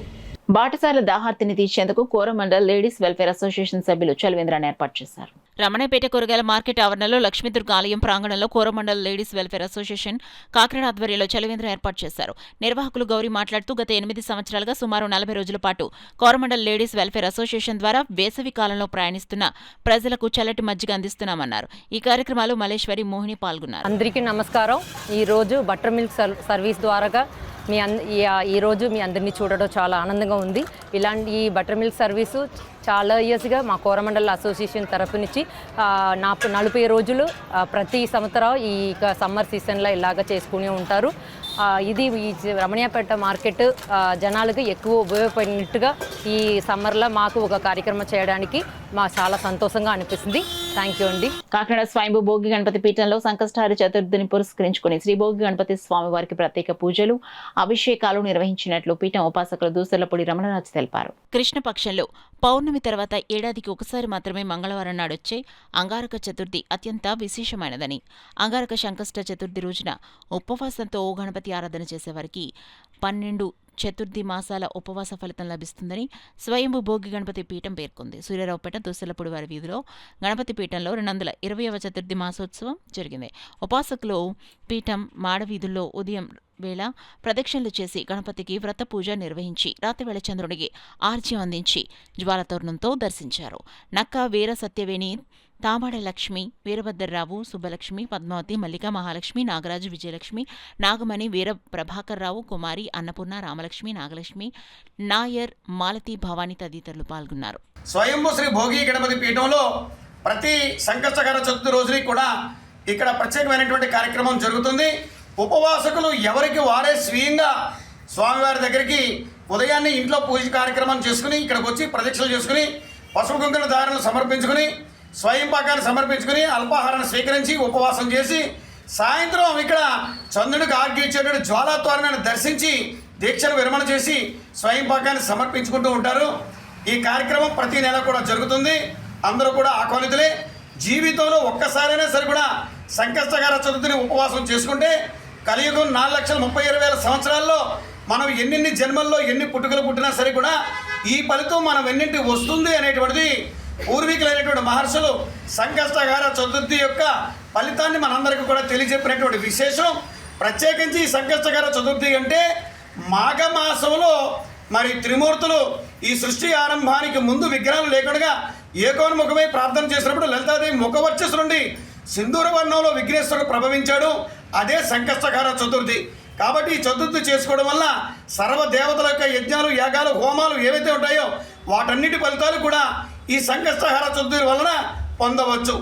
బాటసార్ల దాహార్తిని తీర్చేందుకు కోరమండల్ లేడీస్ వెల్ఫేర్ అసోసియేషన్ సభ్యులు చలివేంద్రాన్ని ఏర్పాటు చేశారు. రమణపేట కూరగాయల మార్కెట్ ఆవరణలో లక్ష్మీదుర్గ ఆలయం ప్రాంగణంలో Coromandel ladies welfare association Kakinada ఆధ్వర్యంలో చలివేంద్రం ఏర్పాటు చేశారు. నిర్వాహకులు గౌరీ మాట్లాడుతూ గత 8 సంవత్సరాలుగా సుమారు 40 రోజుల పాటు కోరమండల్ లేడీస్ వెల్ఫేర్ అసోసియేషన్ ద్వారా వేసవి కాలంలో ప్రయాణిస్తున్న ప్రజలకు చల్లటి మజ్జిగ అందిస్తున్నామన్నారు. ఈ కార్యక్రమాలు మల్లేశ్వరి, మోహిని పాల్గొన్నారు. అందరికీ నమస్కారం. ఈరోజు బటర్ మిల్క్ సర్వీస్ ద్వారాగా ఈరోజు మీ అందరినీ చూడడం చాలా ఆనందంగా ఉంది. ఇలాంటి ఈ బటర్ మిల్క్ సర్వీసు చాలా ఇయర్స్గా మా కోరమండల్ అసోసియేషన్ తరపు నుంచి 40 రోజులు ప్రతి సంవత్సరం ఈ సమ్మర్ సీజన్లో ఇలాగ చేసుకుని ఉంటారు. ఇది ఈ రమణీయపేట మార్కెట్ జనాలకు ఎక్కువ ఉపయోగపడినట్టుగా ఈ సమ్మర్లో మాకు ఒక కార్యక్రమం చేయడానికి చాలా సంతోషంగా అనిపిస్తుంది. థ్యాంక్ యూ అండి. కాకినాడ స్వయంభూ భోగి గణపతి పీఠంలో సంకష్టహారి చతుర్థిని పురస్కరించుకుని శ్రీ భోగి గణపతి స్వామి వారికి ప్రత్యేక పూజలు, అభిషేకాలు నిర్వహించినట్లు పీఠం ఉపాసకులు దూసర్లపూడి రమణరాజు తెలిపారు. కృష్ణపక్షంలో పౌర్ణమి తర్వాత ఏడాదికి ఒకసారి మాత్రమే మంగళవారం నాడొచ్చే అంగారక చతుర్థి అత్యంత విశేషమైనదని, అంగారక సంకష్ట చతుర్థి రోజున ఉపవాసంతో ఓ గణపతి ఆరాధన చేసేవారికి 12 చతుర్థి మాసాల ఉపవాస ఫలితం లభిస్తుందని స్వయంభూ భోగి గణపతి పీఠం పేర్కొంది. సూర్యరావుపేట దూసలపూడి వారి వీధిలో గణపతి పీఠంలో 220వ చతుర్థి మాసోత్సవం జరిగింది. ఉపాసకులు పీఠం మాడవీధుల్లో ఉదయం వేళ ప్రదక్షిణలు చేసి గణపతికి వ్రత పూజ నిర్వహించి రాత్రివేళ చంద్రుడికి ఆర్జ్యం అందించి జ్వాలతోరణంతో దర్శించారు. నక్క వీర సత్యవేణి, తామాడ లక్ష్మి, వీరభద్రరావు, సుబ్బలక్ష్మి, పద్మావతి, మల్లిక, మహాలక్ష్మి, నాగరాజు, విజయలక్ష్మి, నాగమణి, వీర ప్రభాకర్రావు, కుమారి, అన్నపూర్ణ, రామలక్ష్మి, నాగలక్ష్మి, నాయర్, మాలతి, భవాని తదితరులు పాల్గొన్నారు. స్వయంభూ శ్రీ భోగి గణపతి పీఠంలో ప్రతి సంకష్టకర చతుర్థి రోజుని కూడా ఇక్కడ ప్రత్యేకమైనటువంటి కార్యక్రమం జరుగుతుంది. ఉపవాసకులు ఎవరికి వారే స్వయంగా స్వామివారి దగ్గరికి ఉదయాన్నే ఇంట్లో పూజ కార్యక్రమం చేసుకుని ఇక్కడికి వచ్చి ప్రదక్షిణలు చేసుకుని పసుపు కుంకుమ దారులు సమర్పించుకుని స్వయం పాకాన్ని సమర్పించుకుని అల్పాహారాన్ని స్వీకరించి ఉపవాసం చేసి సాయంత్రం ఇక్కడ చంద్రుడికి ఆర్గించేటువంటి జ్వాలాత్వారాన్ని దర్శించి దీక్షను విరమణ చేసి స్వయం పాకాన్ని సమర్పించుకుంటూ ఉంటారు. ఈ కార్యక్రమం ప్రతి నెల కూడా జరుగుతుంది. అందరూ కూడా ఆహ్వానితులే. జీవితంలో ఒక్కసారైనా సరే కూడా సంకష్టకర చతుర్థిని ఉపవాసం చేసుకుంటే కలియుగం 4,37,000 సంవత్సరాల్లో మనం ఎన్ని జన్మల్లో ఎన్ని పుట్టుకలు పుట్టినా సరే కూడా ఈ ఫలితం మనం ఎన్నింటి వస్తుంది అనేటువంటిది పూర్వీకులైనటువంటి మహర్షులు సంకష్టకర చతుర్థి యొక్క ఫలితాన్ని మనందరికీ కూడా తెలియజెప్పినటువంటి విశేషం. ప్రత్యేకించి ఈ సంకష్టకర చతుర్థి అంటే మాఘమాసంలో మరి త్రిమూర్తులు ఈ సృష్టి ఆరంభానికి ముందు విగ్రహాలు లేకుండా ఏకోన్ముఖమై ప్రార్థన చేసినప్పుడు లలితాదేవి ముఖవర్చస్సు నుండి సింధూర వర్ణంలో విఘ్నేశ్వరుడు ప్రభవించాడు. అదే సంకష్టకర చతుర్థి. కాబట్టి ఈ చతుర్థి చేసుకోవడం వల్ల సర్వదేవతల యొక్క యజ్ఞాలు, యాగాలు, హోమాలు ఏవైతే ఉంటాయో వాటన్నిటి ఫలితాలు కూడా ఈ సంకష్టకర చతుర్థి వలన పొందవచ్చు.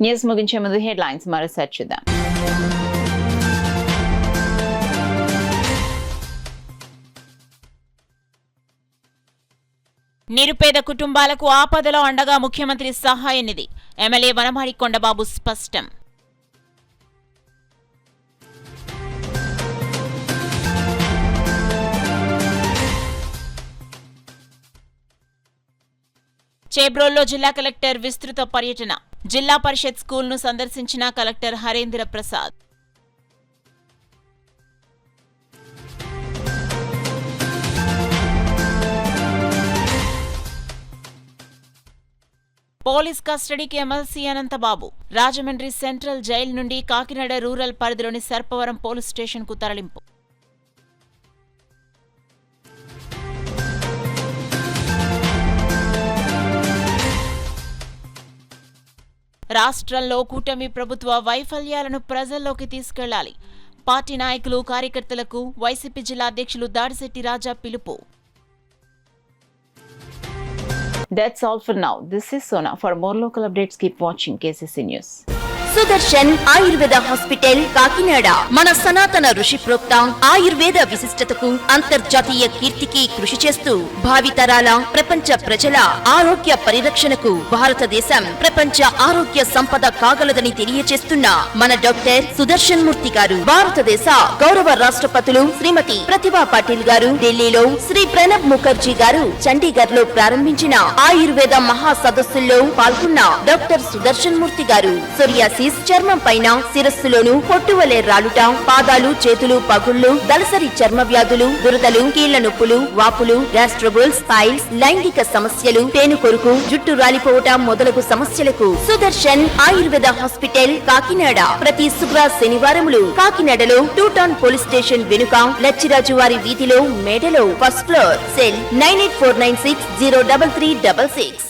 న్యూస్ ముగించే ముందు హెడ్లైన్స్ మరోసారి చూద్దాం. నిరుపేద కుటుంబాలకు ఆపదలో అండగా ముఖ్యమంత్రి సహాయ నిధి, ఎమ్మెల్యే వనమాడి కొండబాబు స్పష్టం. చేబ్రోల్లో జిల్లా కలెక్టర్ విస్తృత పర్యటన, జిల్లా పరిషత్ స్కూల్ను సందర్శించిన కలెక్టర్ హరేంద్ర ప్రసాద్. పోలీస్ కస్టడీకి MLC Anantha Babu. Rajahmundry central jail నుండి కాకినాడ రూరల్ పరిధిలోని సర్పవరం పోలీస్ స్టేషన్కు తరలింపు. రాష్ట్రంలో కూటమి ప్రభుత్వ వైఫల్యాలను ప్రజల్లోకి తీసుకెళ్లాలి. పార్టీ నాయకులు, కార్యకర్తలకు వైసీపీ జిల్లా అధ్యక్షులు దాడిశెట్టి రాజా పిలుపు. That's all for now. This is Sona. For more local updates, keep watching KCC News. Sudarshan Ayurveda hospital Kakinada మన సనాతన ఋషి ప్రోక్త ఆయుర్వేద విశిష్టతకు అంతర్జాతీయ కీర్తికి కృషి చేస్తూ భావితరాల ప్రపంచ ప్రజల ఆరోగ్య పరిరక్షణకు భారతదేశం ప్రపంచ ఆరోగ్య సంపద కాగలదని తెలియజేస్తున్న మన డాక్టర్ సుదర్శన్ మూర్తి గారు భారతదేశ గౌరవ రాష్ట్రపతులు శ్రీమతి ప్రతిభా పాటిల్ గారు ఢిల్లీలో శ్రీ ప్రణబ్ ముఖర్జీ గారు చండీగఢ్ లో ప్రారంభించిన ఆయుర్వేద మహా సదస్సుల్లో పాల్గొన్న డాక్టర్ సుదర్శన్ మూర్తి గారు సోరియాసిస్, చర్మం పైన శిరస్సులోను పొట్టువలే రాలుట, పాదాలు, చేతులు పగుళ్లు, దళసరి చర్మ వ్యాధులు, దురదలు, కీళ్ల నొప్పులు, వాపులు, గ్యాస్ట్రబుల్స్, పైల్స్, లైంగిక సమస్యలు, పేను కొరుకు, జుట్టు రాలిపోవటం మొదలగు సమస్యలకు సుదర్శన్ ఆయుర్వేద హాస్పిటల్ కాకినాడ ప్రతి శుక్ర శనివారములు కాకినాడలో 2 టౌన్ పోలీస్ స్టేషన్ వెనుక లచ్చిరాజు వారి వీధిలో మేడలో ఫస్ట్ ఫ్లోర్. సెల్ 9849603366.